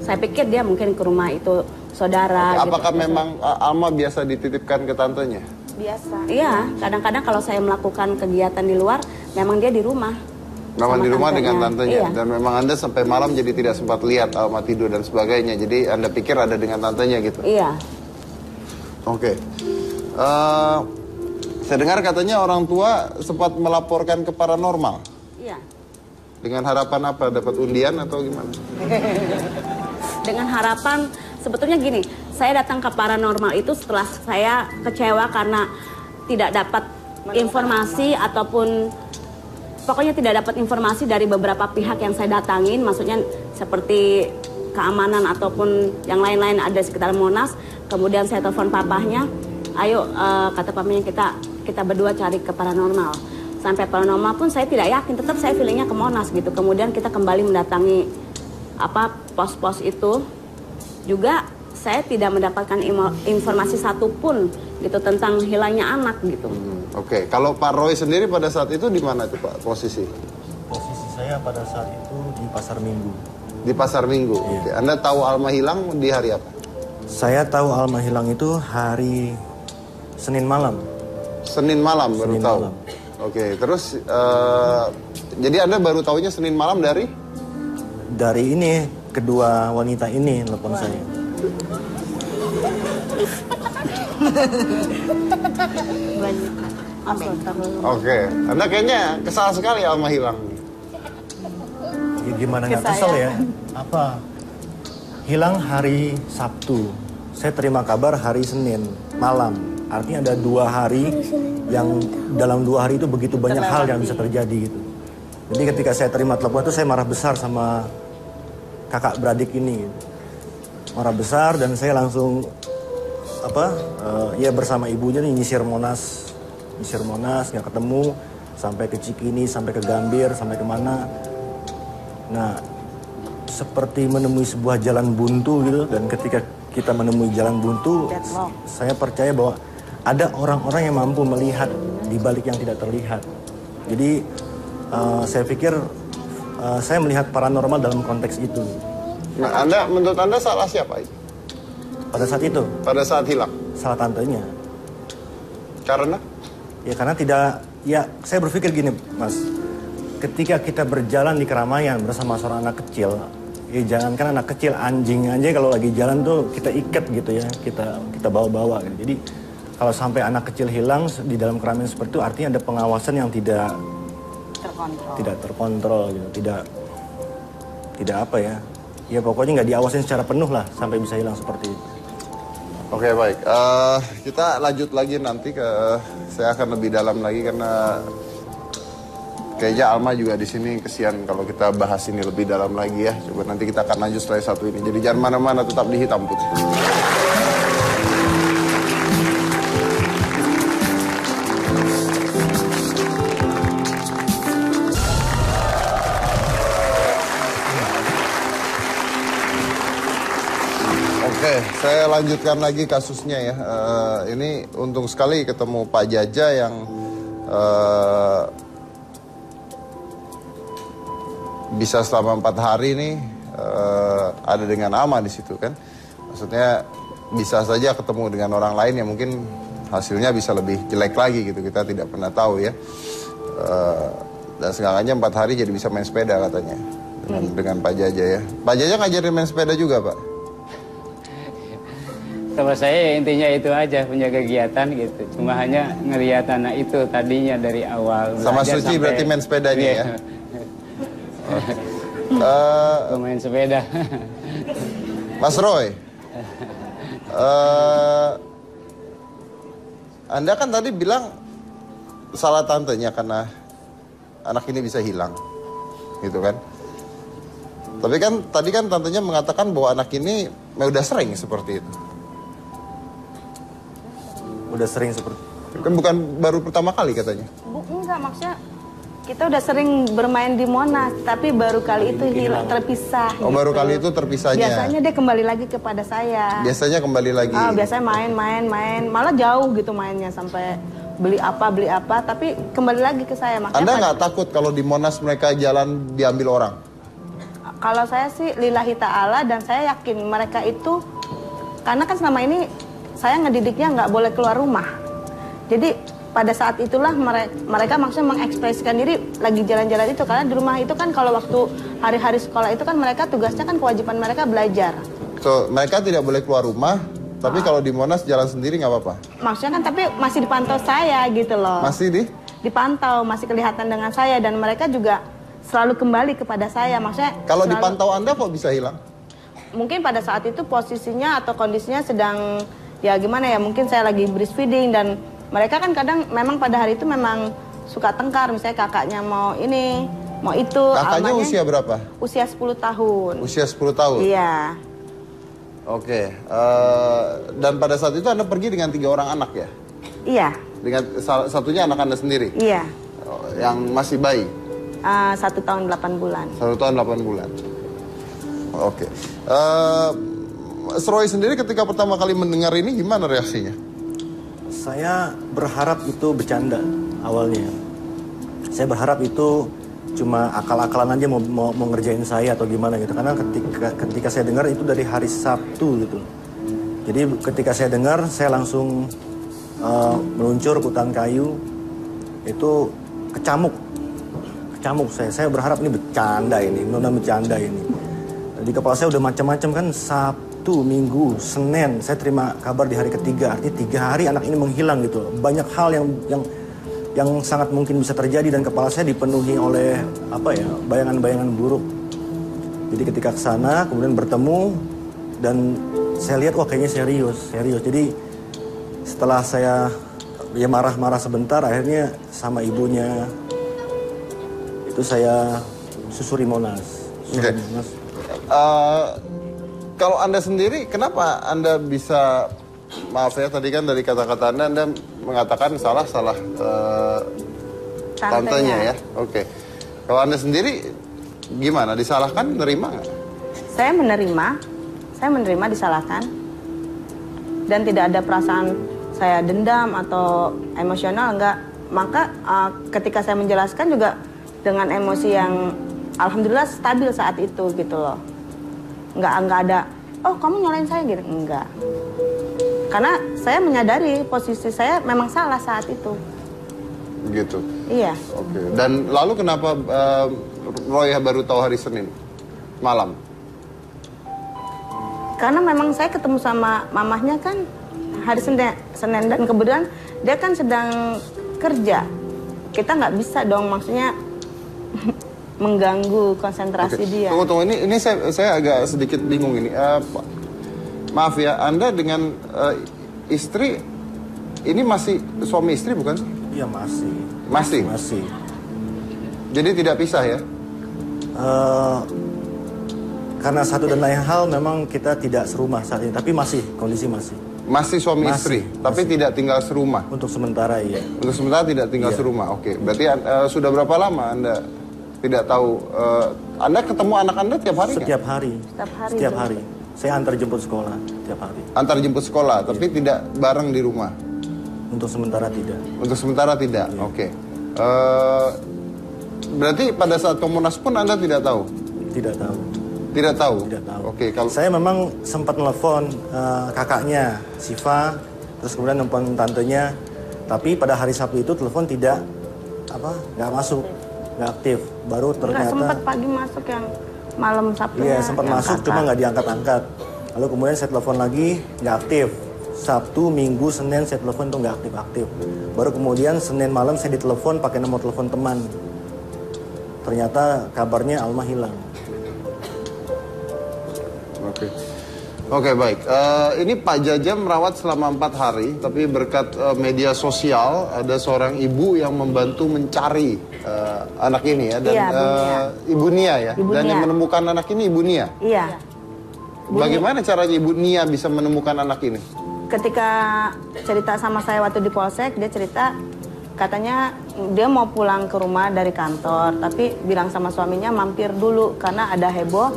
Saya pikir dia mungkin ke rumah itu saudara. Apakah memang Alma biasa dititipkan ke tantenya? Biasa. Iya, kadang-kadang kalau saya melakukan kegiatan di luar, memang dia di rumah. Memang Sama di rumah tantenya. dengan tantenya. Iya. Dan memang Anda sampai malam jadi tidak sempat lihat Alma tidur dan sebagainya. Jadi Anda pikir ada dengan tantenya gitu? Iya. Oke. Saya dengar katanya orang tua sempat melaporkan ke paranormal. Iya. Dengan harapan apa? Dapat undian atau gimana? Dengan harapan, sebetulnya gini, saya datang ke paranormal itu setelah saya kecewa karena tidak dapat informasi ataupun pokoknya tidak dapat informasi dari beberapa pihak yang saya datangin, maksudnya seperti keamanan ataupun yang lain-lain ada di sekitar Monas. Kemudian saya telepon papahnya, ayo kata papahnya kita berdua cari ke paranormal. Sampai paranormal pun saya tidak yakin, tetap saya feelingnya ke Monas gitu. Kemudian kita kembali mendatangi pos-pos itu. Juga saya tidak mendapatkan informasi satupun gitu tentang hilangnya anak gitu. Oke. Kalau Pak Roy sendiri pada saat itu di mana itu Pak posisi? Posisi saya pada saat itu di Pasar Minggu. Di Pasar Minggu. Iya. Oke. Anda tahu Alma hilang di hari apa? Saya tahu Alma hilang itu hari Senin malam. Senin malam baru Senin tahu. malam. Oke. Terus jadi Anda baru tahunya Senin malam dari? Dari ini, kedua wanita ini telepon saya. Oke. Anda kayaknya kesal sekali Alma hilang. Ya, gimana nggak kesel ya? Apa? Hilang hari Sabtu. Saya terima kabar hari Senin malam. Artinya ada 2 hari yang dalam 2 hari itu begitu banyak hal yang bisa terjadi gitu. Jadi ketika saya terima telepon itu saya marah besar sama kakak beradik ini. Gitu. Marah besar dan saya langsung ya bersama ibunya nih nyisir Monas nggak ketemu sampai ke Cikini, sampai ke Gambir, sampai kemana. Nah, seperti menemui sebuah jalan buntu gitu, dan ketika kita menemui jalan buntu, saya percaya bahwa ada orang-orang yang mampu melihat di balik yang tidak terlihat. Jadi saya pikir saya melihat paranormal dalam konteks itu. Nah, menurut Anda salah siapa itu? Pada saat itu, Pada saat hilang? salah tantenya. Karena? Ya karena tidak, ya saya berpikir gini Mas, ketika kita berjalan di keramaian bersama seorang anak kecil, ya jangankan anak kecil, anjing aja kalau lagi jalan tuh kita ikat gitu ya, kita bawa-bawa gitu. Jadi kalau sampai anak kecil hilang di dalam keramaian seperti itu, artinya ada pengawasan yang tidak terkontrol gitu, tidak apa ya, ya pokoknya nggak diawasin secara penuh lah sampai bisa hilang seperti itu. Oke, baik. Kita lanjut lagi nanti saya akan lebih dalam lagi karena kayaknya Alma juga di sini kesian kalau kita bahas ini lebih dalam lagi ya. Coba nanti kita akan lanjut setelah satu ini. Jadi jangan mana-mana, tetap di Hitam Putih. Oke, saya lanjutkan lagi kasusnya ya. Ini untung sekali ketemu Pak Jaja yang bisa selama 4 hari nih ada dengan Alma di situ kan. Maksudnya bisa saja ketemu dengan orang lain yang mungkin hasilnya bisa lebih jelek lagi gitu. Kita tidak pernah tahu ya. Dan seenggaknya 4 hari jadi bisa main sepeda katanya dengan Pak Jaja ya. Pak Jaja ngajarin main sepeda juga Pak? Sama saya intinya itu aja, punya kegiatan gitu. Cuma hanya ngelihat anak itu tadinya dari awal. Sama Suci berarti main sepedanya ya? Main sepeda. Mas Roy, Anda kan tadi bilang salah tantenya karena anak ini bisa hilang, gitu kan? Tapi kan tadi kan tantenya mengatakan bahwa anak ini udah sering seperti itu. Udah sering seperti Kan bukan baru pertama kali katanya. Enggak, maksudnya kita udah sering bermain di Monas, tapi baru kali itu terpisah. Oh, baru kali itu terpisahnya. Biasanya dia kembali lagi kepada saya. Biasanya kembali lagi. Biasanya main, malah jauh gitu mainnya sampai beli apa, tapi kembali lagi ke saya. Makanya Anda nggak takut kalau di Monas mereka jalan diambil orang? Kalau saya sih lillahi ta'ala, dan saya yakin mereka itu, karena kan selama ini saya ngedidiknya nggak boleh keluar rumah. Jadi pada saat itulah mereka maksudnya mengekspresikan diri lagi jalan-jalan itu, karena di rumah itu kan kalau waktu hari-hari sekolah itu kan mereka tugasnya kan kewajiban mereka belajar. So, mereka tidak boleh keluar rumah, tapi kalau di Monas jalan sendiri nggak apa-apa? Maksudnya kan tapi masih dipantau saya gitu loh. Masih dipantau, masih kelihatan dengan saya, dan mereka juga selalu kembali kepada saya. Maksudnya kalau dipantau Anda kok bisa hilang? Mungkin pada saat itu posisinya atau kondisinya sedang ya gimana ya, mungkin saya lagi breastfeeding, dan mereka kan kadang memang pada hari itu memang suka tengkar, misalnya kakaknya mau ini, mau itu. Kakaknya usia berapa? Usia 10 tahun. Usia 10 tahun? Iya. Oke, dan pada saat itu Anda pergi dengan 3 orang anak ya? Iya. Dengan satunya anak Anda sendiri? Iya. Yang masih bayi? 1 tahun 8 bulan. 1 tahun 8 bulan. Oke. Roy sendiri ketika pertama kali mendengar ini gimana reaksinya? Saya berharap itu bercanda awalnya. Saya berharap itu cuma akal-akalan aja mau ngerjain saya atau gimana gitu. Karena ketika saya dengar itu dari hari Sabtu gitu. Jadi ketika saya dengar, saya langsung meluncur ke hutan kayu. Itu kecamuk saya. Saya berharap ini bercanda ini, benar-benar bercanda ini. Di kepala saya udah macam-macam kan, Sabtu, Minggu, Senin, saya terima kabar di hari ketiga, artinya 3 hari anak ini menghilang gitu. Banyak hal yang sangat mungkin bisa terjadi, dan kepala saya dipenuhi oleh bayangan-bayangan buruk. Jadi ketika ke sana, kemudian bertemu, dan saya lihat wah kayaknya serius. Jadi setelah saya ya marah-marah sebentar, akhirnya sama ibunya itu saya susuri Monas. Kalau Anda sendiri, kenapa Anda bisa, maaf ya tadi kan dari kata-kata Anda mengatakan salah tantenya ya? Oke. Kalau Anda sendiri gimana? Disalahkan, menerima nggak? Saya menerima disalahkan, dan tidak ada perasaan saya dendam atau emosional, enggak. Maka ketika saya menjelaskan juga dengan emosi yang alhamdulillah stabil saat itu gitu loh. Enggak ada, oh kamu nyalain saya gitu, enggak. Karena saya menyadari posisi saya memang salah saat itu. Gitu. Iya. Oke. Dan lalu kenapa Roy baru tahu hari Senin malam? Karena memang saya ketemu sama mamahnya kan hari Senin, dan kebetulan dia kan sedang kerja. Kita nggak bisa dong, maksudnya mengganggu konsentrasi dia. Tunggu, ini saya agak sedikit bingung ini. Maaf ya, Anda dengan istri ini masih suami istri bukan sih? Iya masih. Masih. Jadi tidak pisah ya? Karena satu dan lain hal memang kita tidak serumah saat ini, tapi kondisi masih. Masih suami istri, tapi tidak tinggal serumah. Untuk sementara iya. Untuk sementara tidak tinggal serumah. Oke. Berarti sudah berapa lama Anda tidak tahu? Anda ketemu anak Anda tiap hari? Setiap hari. Setiap hari. Saya antar jemput sekolah tiap hari. Antar jemput sekolah, tapi tidak bareng di rumah. Untuk sementara tidak. Untuk sementara tidak. Iya. Oke. Berarti pada saat Komunas pun Anda tidak tahu? Tidak tahu. Tidak tahu? Tidak tahu. Oke, kalau saya memang sempat telepon kakaknya, Siva, terus kemudian telepon tantenya, tapi pada hari Sabtu itu telepon nggak masuk, nggak aktif. Baru ternyata. Nggak sempat pagi masuk yang malam Sabtu. Iya, sempat masuk, cuma nggak diangkat-angkat. Lalu kemudian saya telepon lagi, nggak aktif. Sabtu, Minggu, Senin saya telepon itu nggak aktif-aktif. Baru kemudian Senin malam saya ditelepon pakai nomor telepon teman. Ternyata kabarnya Alma hilang. Oke, baik. Ini Pak Jaja merawat selama 4 hari, tapi berkat media sosial ada seorang ibu yang membantu mencari anak ini ya, dan Ibu Nia ya, dan yang menemukan anak ini Ibu Nia. Iya. Bagaimana caranya Ibu Nia bisa menemukan anak ini? Ketika cerita sama saya waktu di Polsek, dia cerita katanya dia mau pulang ke rumah dari kantor, tapi bilang sama suaminya mampir dulu karena ada heboh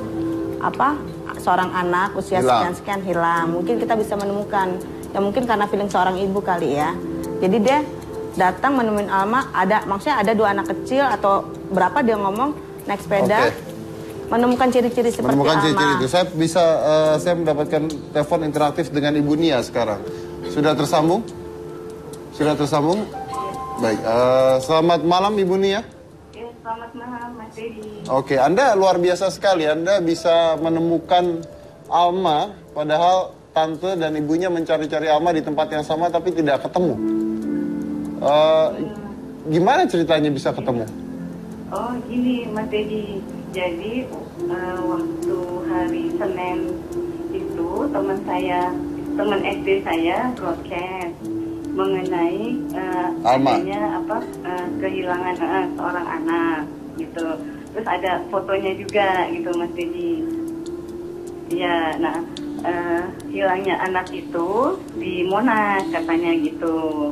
seorang anak usia sekian-sekian hilang. Mungkin kita bisa menemukan. Ya mungkin karena feeling seorang ibu kali ya. Jadi dia datang menemuin Alma, maksudnya ada 2 anak kecil atau berapa, dia ngomong naik sepeda. Menemukan ciri-ciri seperti Alma. Ciri-ciri itu. Saya mendapatkan telepon interaktif dengan Ibu Nia sekarang. Sudah tersambung? Sudah tersambung? Baik, selamat malam Ibu Nia. Ya, selamat malam Mas Dedi. Oke, Anda luar biasa sekali. Anda bisa menemukan Alma, padahal tante dan ibunya mencari-cari Alma di tempat yang sama tapi tidak ketemu. Gimana ceritanya bisa ketemu? Oh gini Mas Dedi, jadi waktu hari Senin itu teman SD saya broadcast mengenai adanya kehilangan seorang anak gitu. Terus ada fotonya juga gitu Mas Dedi. Ya, nah hilangnya anak itu di Monas katanya gitu.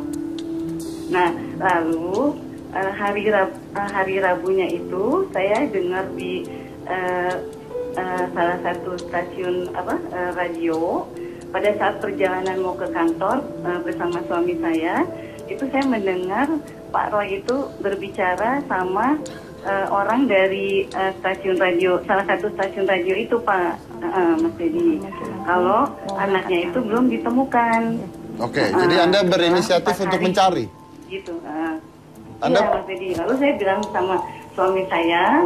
Nah, lalu hari Rabunya itu saya dengar di salah satu stasiun radio pada saat perjalanan mau ke kantor bersama suami saya, itu saya mendengar Pak Roy itu berbicara sama orang dari stasiun radio, salah satu stasiun radio itu Pak Mas Dedi, kalau anaknya itu belum ditemukan. Oke, jadi Anda berinisiatif untuk mencari? Gitu. Anda... Iya Mas Dedi, lalu saya bilang sama suami saya,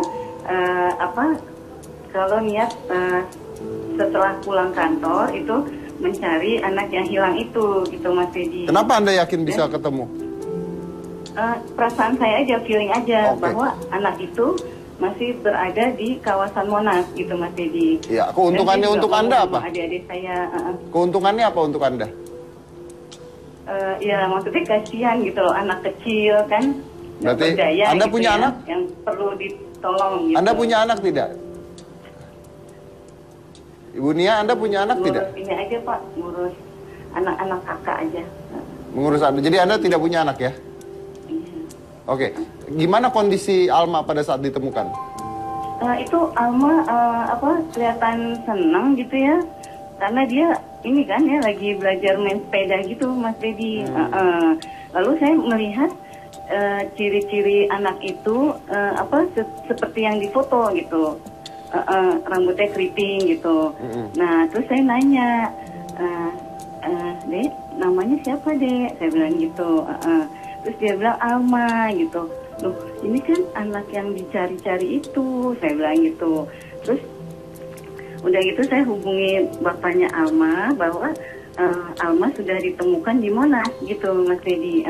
kalau niat setelah pulang kantor itu mencari anak yang hilang itu, gitu Mas Dedi. Kenapa Anda yakin bisa ketemu? Perasaan saya aja, feeling aja bahwa anak itu masih berada di kawasan Monas, gitu Mas Dedi. Ya, keuntungannya untuk Anda apa? Adik-adik saya. Keuntungannya apa untuk Anda? Ya maksudnya kasihan gitu loh, anak kecil kan. Berarti berdaya, Anda gitu punya ya, anak? yang perlu ditolong gitu. Anda punya anak tidak? Ibu Nia, Anda punya anak tidak? Ini aja Pak, ngurus anak-anak kakak aja. Mengurus Anda. Jadi Anda tidak punya anak ya? Iya. Oke. Gimana kondisi Alma pada saat ditemukan? Itu Alma kelihatan senang gitu ya. Karena dia ini kan ya lagi belajar main sepeda gitu Mas Dedi. Lalu saya melihat ciri-ciri anak itu seperti yang difoto gitu. Rambutnya keriting gitu. Nah terus saya nanya, Dek, namanya siapa Dek? Saya bilang gitu. Terus dia bilang Alma gitu. Loh ini kan anak yang dicari-cari itu, saya bilang gitu. Terus udah gitu saya hubungi bapaknya Alma bahwa Alma sudah ditemukan di Monas gitu Mas Dedi.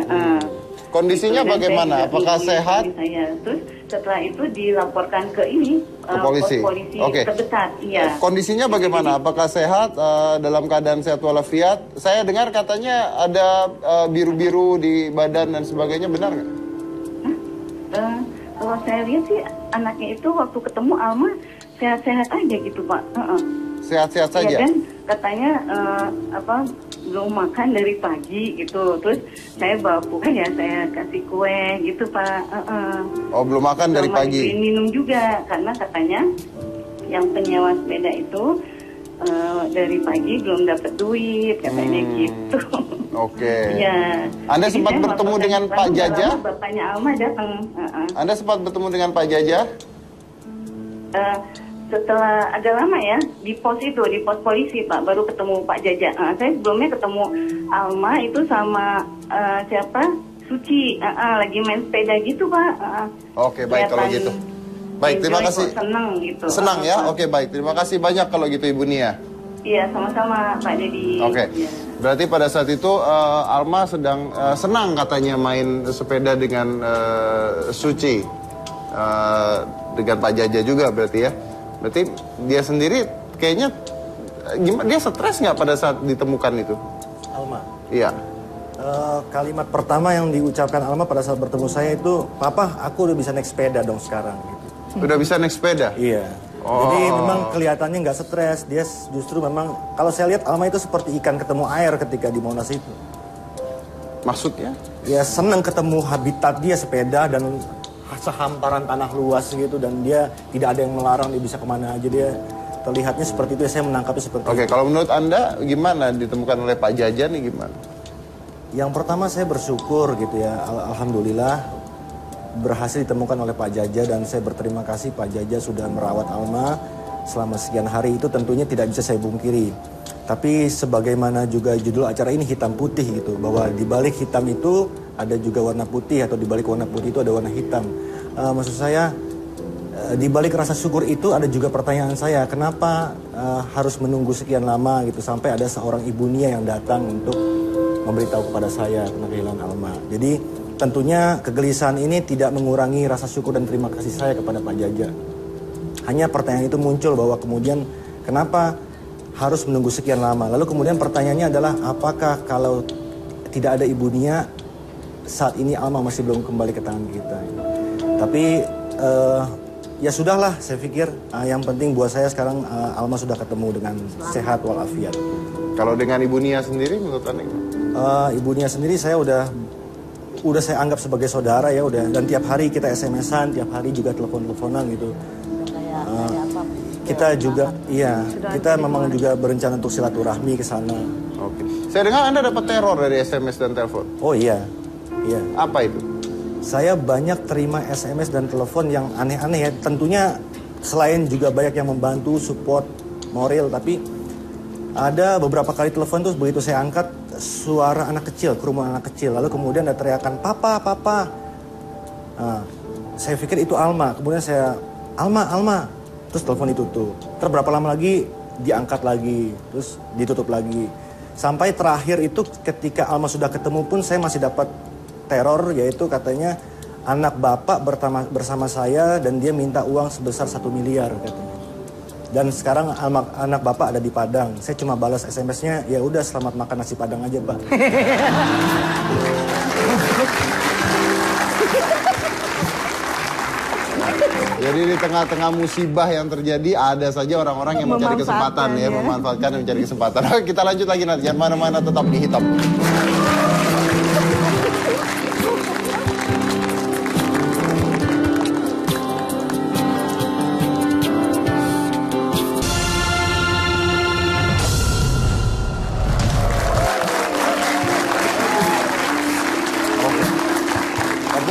Kondisinya bagaimana? Apakah sehat? Saya. Terus setelah itu dilaporkan ke ini ke polisi. Polisi terdekat. Iya. Kondisinya bagaimana? Apakah sehat? Dalam keadaan sehat walafiat? Saya dengar katanya ada biru-biru di badan dan sebagainya, benar nggak? Kalau saya lihat sih anaknya itu waktu ketemu Alma sehat-sehat aja gitu Pak. Sehat-sehat saja. Ya kan katanya belum makan dari pagi gitu. Terus saya bawa kue ya, saya kasih kue gitu Pak. Oh belum makan dari pagi. Minum juga karena katanya yang penyewa sepeda itu dari pagi belum dapat duit katanya gitu. Oke. Iya. Anda sempat bertemu dengan Pak Jaja? Bapaknya Alma datang. Anda sempat bertemu dengan Pak Jaja? Setelah agak lama ya di pos polisi Pak, baru ketemu Pak Jaja. Saya sebelumnya ketemu Alma itu sama siapa? Suci, lagi main sepeda gitu Pak. Oke baik kalau gitu. Baik terima kasih. Senang gitu. Senang ya? Oke baik terima kasih banyak kalau gitu Ibu Nia. Iya sama-sama Pak Dedi. Oke. Ya. Berarti pada saat itu Alma sedang senang katanya main sepeda dengan Suci. Dengan Pak Jaja juga berarti ya. Berarti dia sendiri kayaknya gimana? Dia stres nggak pada saat ditemukan itu? Alma. Iya. Kalimat pertama yang diucapkan Alma pada saat bertemu saya itu, Papa, aku udah bisa naik sepeda dong sekarang. Gitu. Udah bisa naik sepeda? Iya. Jadi memang kelihatannya nggak stres. Dia justru memang kalau saya lihat Alma itu seperti ikan ketemu air ketika di Monas itu. Maksudnya? Ya senang ketemu habitat dia sepeda dan sehamparan tanah luas gitu, dan dia tidak ada yang melarang, dia bisa kemana aja, dia terlihatnya seperti itu. Saya menangkapnya seperti itu. Oke, kalau menurut Anda gimana ditemukan oleh Pak Jaja nih gimana? Yang pertama saya bersyukur gitu ya, alhamdulillah berhasil ditemukan oleh Pak Jaja, dan saya berterima kasih Pak Jaja sudah merawat Alma selama sekian hari. Itu tentunya tidak bisa saya pungkiri. Tapi sebagaimana juga judul acara ini hitam putih gitu, bahwa di balik hitam itu ada juga warna putih, atau di balik warna putih itu ada warna hitam. Maksud saya, di balik rasa syukur itu ada juga pertanyaan saya, kenapa harus menunggu sekian lama gitu sampai ada seorang ibu Nia yang datang untuk memberitahu kepada saya tentang kehilangan Alma. Jadi tentunya kegelisahan ini tidak mengurangi rasa syukur dan terima kasih saya kepada Pak Jaja. Hanya pertanyaan itu muncul bahwa kemudian kenapa harus menunggu sekian lama. Lalu kemudian pertanyaannya adalah apakah kalau tidak ada Ibu Nia saat ini Alma masih belum kembali ke tangan kita. Tapi ya sudahlah, saya pikir yang penting buat saya sekarang Alma sudah ketemu dengan sehat walafiat. Kalau dengan Ibu Nia sendiri menurut Anda gimana? Ibu Nia sendiri saya udah saya anggap sebagai saudara ya udah, dan tiap hari kita SMS-an, tiap hari juga telepon-teleponan gitu. Kita juga, iya, kita memang juga berencana untuk silaturahmi ke sana. Oke. Saya dengar Anda dapat teror dari SMS dan telepon. Oh iya, iya. Apa itu? Saya banyak terima SMS dan telepon yang aneh-aneh ya. Tentunya selain juga banyak yang membantu, support, moral, tapi ada beberapa kali telepon tuh begitu saya angkat, suara anak kecil, kerumunan anak kecil. Lalu kemudian ada teriakan, "Papa, papa." Nah, saya pikir itu Alma. Kemudian saya, Alma. Terus telepon ditutup. Terus berapa lama lagi diangkat lagi, terus ditutup lagi. Sampai terakhir itu ketika Alma sudah ketemu pun saya masih dapat teror, yaitu katanya anak bapak bersama saya dan dia minta uang sebesar 1 miliar katanya. Dan sekarang anak bapak ada di Padang. Saya cuma balas SMS-nya, ya udah selamat makan nasi Padang aja, Pak. Jadi di tengah-tengah musibah yang terjadi ada saja orang-orang yang mencari kesempatan ya, memanfaatkan dan mencari kesempatan. Kita lanjut lagi nanti, jangan mana-mana, tetap di Hitam.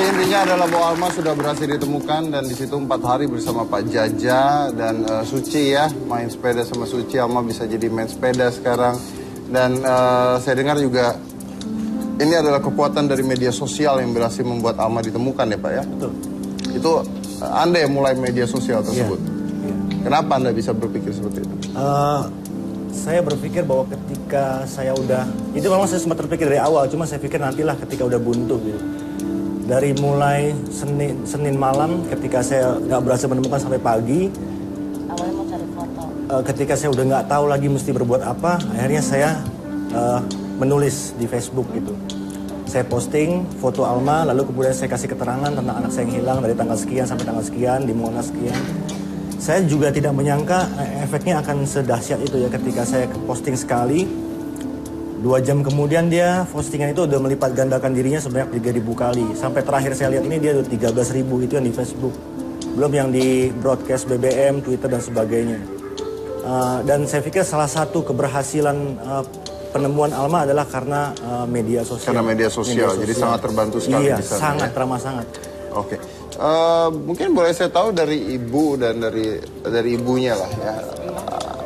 Intinya adalah bahwa Alma sudah berhasil ditemukan dan di situ 4 hari bersama Pak Jaja dan Suci ya, main sepeda sama Suci. Alma bisa jadi main sepeda sekarang. Dan saya dengar juga ini adalah kekuatan dari media sosial yang berhasil membuat Alma ditemukan ya Pak ya. Betul. Itu Anda yang mulai media sosial tersebut. Iya. Kenapa Anda bisa berpikir seperti itu? Saya berpikir bahwa ketika saya udah, itu memang saya sempat terpikir dari awal, cuma saya pikir nantilah ketika udah buntu gitu. Dari mulai Senin malam ketika saya nggak berhasil menemukan sampai pagi. Awalnya mau cari foto. Ketika saya udah nggak tahu lagi mesti berbuat apa, akhirnya saya menulis di Facebook gitu. Saya posting foto Alma, lalu kemudian saya kasih keterangan tentang anak saya yang hilang dari tanggal sekian sampai tanggal sekian di Monas sekian. Saya juga tidak menyangka efeknya akan sedahsyat itu ya, ketika saya posting sekali. 2 jam kemudian dia postingan itu udah melipat gandakan dirinya sebanyak 3.000 kali. Sampai terakhir saya lihat ini dia udah 13.000 itu yang di Facebook. Belum yang di broadcast BBM, Twitter dan sebagainya. Dan saya pikir salah satu keberhasilan penemuan Alma adalah karena media sosial. Karena media sosial, jadi sangat terbantu sekali. Iya, di sana, sangat ya? ramah sangat. Oke. Mungkin boleh saya tahu dari ibu dan dari ibunya lah ya.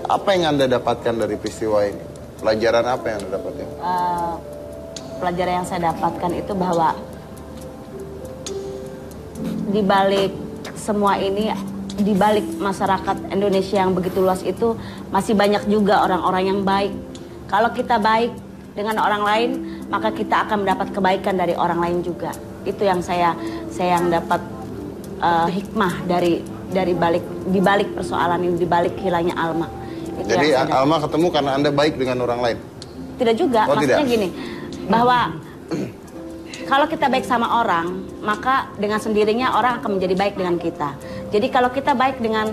Apa yang Anda dapatkan dari peristiwa ini? Pelajaran apa yang Anda dapatkan? Pelajaran yang saya dapatkan itu bahwa di balik semua ini, di balik masyarakat Indonesia yang begitu luas itu masih banyak juga orang-orang yang baik. Kalau kita baik dengan orang lain, maka kita akan mendapat kebaikan dari orang lain juga. Itu yang saya yang dapat hikmah dari di balik persoalan ini, di balik hilangnya Alma. Itu jadi Alma ketemu karena Anda baik dengan orang lain? Tidak juga, maksudnya tidak? Gini, bahwa kalau kita baik sama orang, maka dengan sendirinya orang akan menjadi baik dengan kita. Jadi kalau kita baik dengan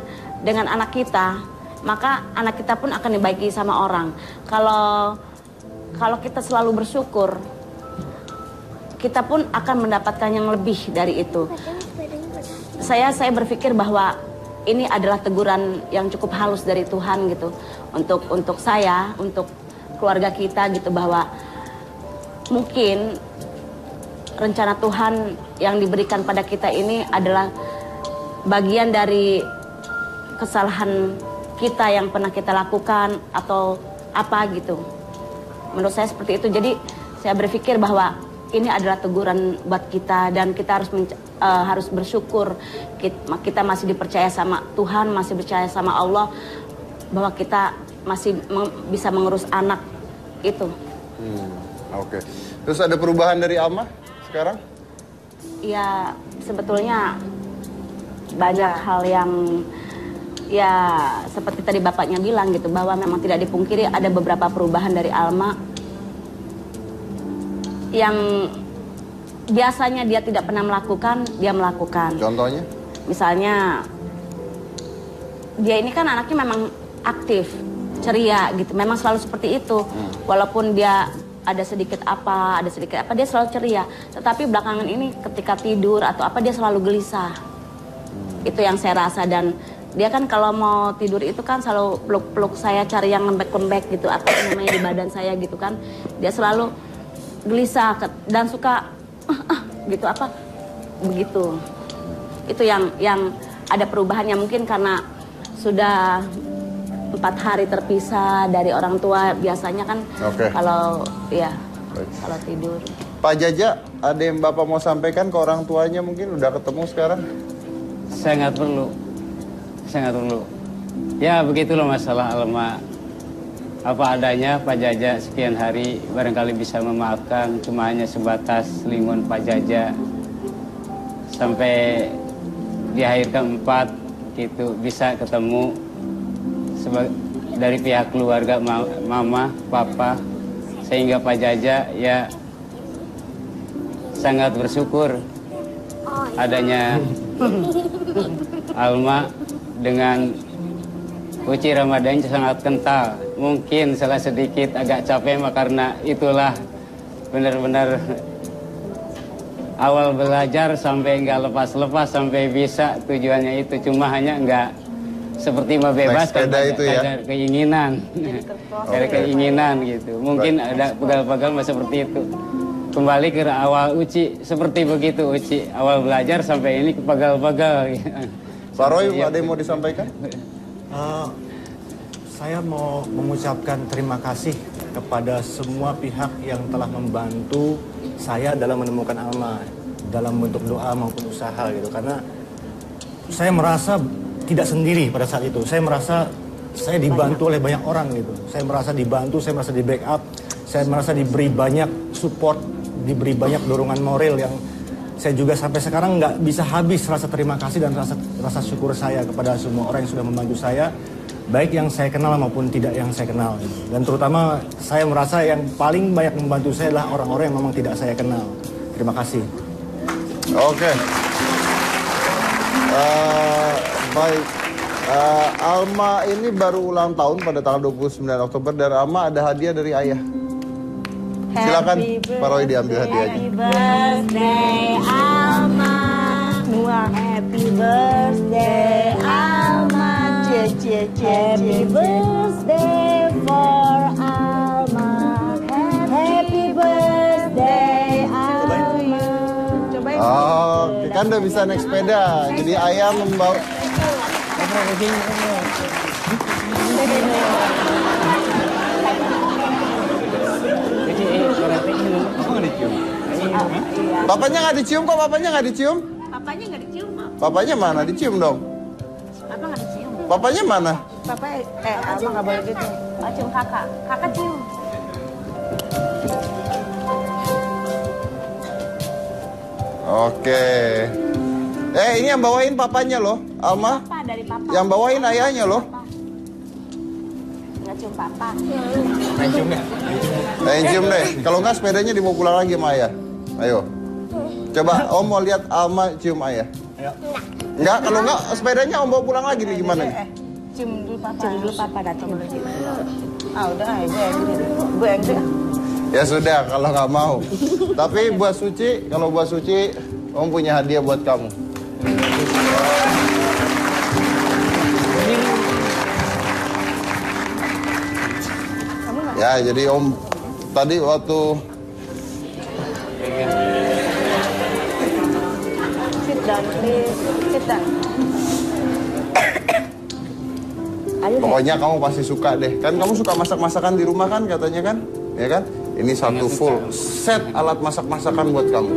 anak kita, maka anak kita pun akan dibaiki sama orang. Kalau kita selalu bersyukur, kita pun akan mendapatkan yang lebih dari itu. Saya berpikir bahwa ini adalah teguran yang cukup halus dari Tuhan gitu untuk saya, untuk keluarga kita gitu, bahwa mungkin rencana Tuhan yang diberikan pada kita ini adalah bagian dari kesalahan kita yang pernah kita lakukan, atau apa gitu. Menurut saya seperti itu. Jadi saya berpikir bahwa ini adalah teguran buat kita dan kita harus bersyukur kita masih dipercaya sama Tuhan, masih percaya sama Allah bahwa kita masih bisa mengurus anak itu. Oke. Terus ada perubahan dari Alma sekarang? Ya sebetulnya banyak hal yang ya seperti tadi bapaknya bilang gitu, bahwa memang tidak dipungkiri ada beberapa perubahan dari Alma yang biasanya dia tidak pernah melakukan, dia melakukan. Contohnya? Misalnya dia ini kan anaknya memang aktif, ceria gitu, memang selalu seperti itu. Walaupun dia ada sedikit apa, dia selalu ceria. Tetapi belakangan ini ketika tidur atau apa dia selalu gelisah. Itu yang saya rasa. Dan dia kan kalau mau tidur itu kan selalu peluk-peluk saya, cari yang lembek-lembek gitu, apa namanya di badan saya gitu kan. Dia selalu gelisah dan suka gitu apa begitu. Itu yang ada perubahannya, mungkin karena sudah 4 hari terpisah dari orang tua. Biasanya kan kalau ya kalau tidur. Pak Jaja, ada yang Bapak mau sampaikan ke orang tuanya, mungkin udah ketemu sekarang? Saya nggak perlu. Ya begitulah masalah Alma. Apa adanya Pak Jaja sekian hari barangkali bisa memaafkan, cuma hanya sebatas lingon Pak Jaja. Sampai di akhir keempat gitu bisa ketemu dari pihak keluarga mama, papa, sehingga Pak Jaja ya sangat bersyukur adanya Alma dengan Uci Ramadan sangat kental. Mungkin salah sedikit agak capek karena itulah benar-benar awal belajar sampai nggak lepas-lepas sampai bisa tujuannya itu. Cuma hanya nggak seperti membebaskan ada keinginan. Ada keinginan gitu. Mungkin ada pegal-pegal seperti itu. Kembali ke awal Uci seperti begitu Uci. Awal belajar sampai ini pegal-pegal. Pak Roy, ada yang mau disampaikan? Saya mau mengucapkan terima kasih kepada semua pihak yang telah membantu saya dalam menemukan Alma, dalam bentuk doa maupun usaha gitu. Karena saya merasa tidak sendiri pada saat itu. Saya merasa saya dibantu oleh banyak orang gitu. Saya merasa dibantu, saya merasa di backup, saya merasa diberi banyak support, diberi banyak dorongan moral yang saya juga sampai sekarang nggak bisa habis rasa terima kasih dan rasa syukur saya kepada semua orang yang sudah membantu saya, baik yang saya kenal maupun tidak yang saya kenal. Dan terutama saya merasa yang paling banyak membantu saya adalah orang-orang yang memang tidak saya kenal. Terima kasih. Oke. Baik. Alma ini baru ulang tahun pada tanggal 29 Oktober. Dari Alma ada hadiah dari ayah. Silakan Pak Roy diambil hadiahnya. Happy birthday Alma. Happy birthday Alma. Happy birthday for Alma. Happy birthday Alma. Oh, kan udah bisa naik sepeda. Jadi ayah membawa. Bapaknya nggak dicium kok, bapaknya nggak dicium. Papanya nggak dicium, Mak. Bapaknya mana? Dicium dong. Papa nggak dicium. Bapaknya mana? Papa, Alma nggak boleh gitu. Oh, cium kakak. Kakak cium. Oke. Ini yang bawain papanya loh, Alma. Papa dari papa. Yang bawain ayahnya loh. Nggak cium papa. Cium deh. Kalau nggak sepedanya dibawa pulang lagi sama ayah. Ayo. Coba Om mau lihat Alma cium ayah. Enggak, kalau nggak sepedanya Om bawa pulang lagi nih gimana nih? Cium dulu papa. Cium dulu papa datang dulu gitu. Udah gue yang gede. Ya sudah kalau nggak mau. Tapi buat Suci, kalau buat Suci Om punya hadiah buat kamu. Ya, jadi Om tadi waktu Sit down, please. Sit down. Ayo Pokoknya kamu pasti suka deh. Kan kamu suka masak-masakan di rumah kan katanya kan? Ya kan? Ini satu full set alat masak-masakan buat kamu.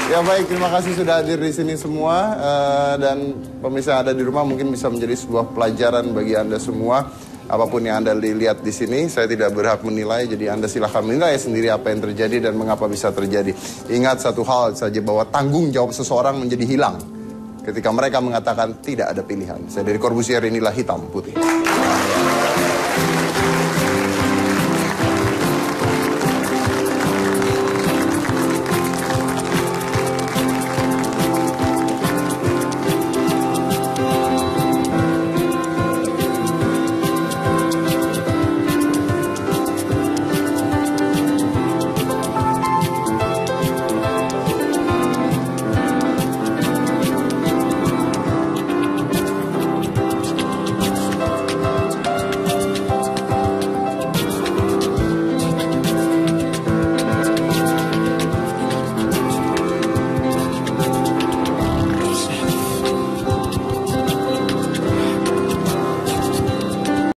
Ya baik, terima kasih sudah hadir di sini semua. Dan pemirsa yang ada di rumah mungkin bisa menjadi sebuah pelajaran bagi Anda semua. Apapun yang Anda lihat di sini, saya tidak berhak menilai. Jadi Anda silahkan menilai sendiri apa yang terjadi dan mengapa bisa terjadi. Ingat satu hal saja, bahwa tanggung jawab seseorang menjadi hilang ketika mereka mengatakan tidak ada pilihan. Saya dari Corbusier, inilah Hitam Putih.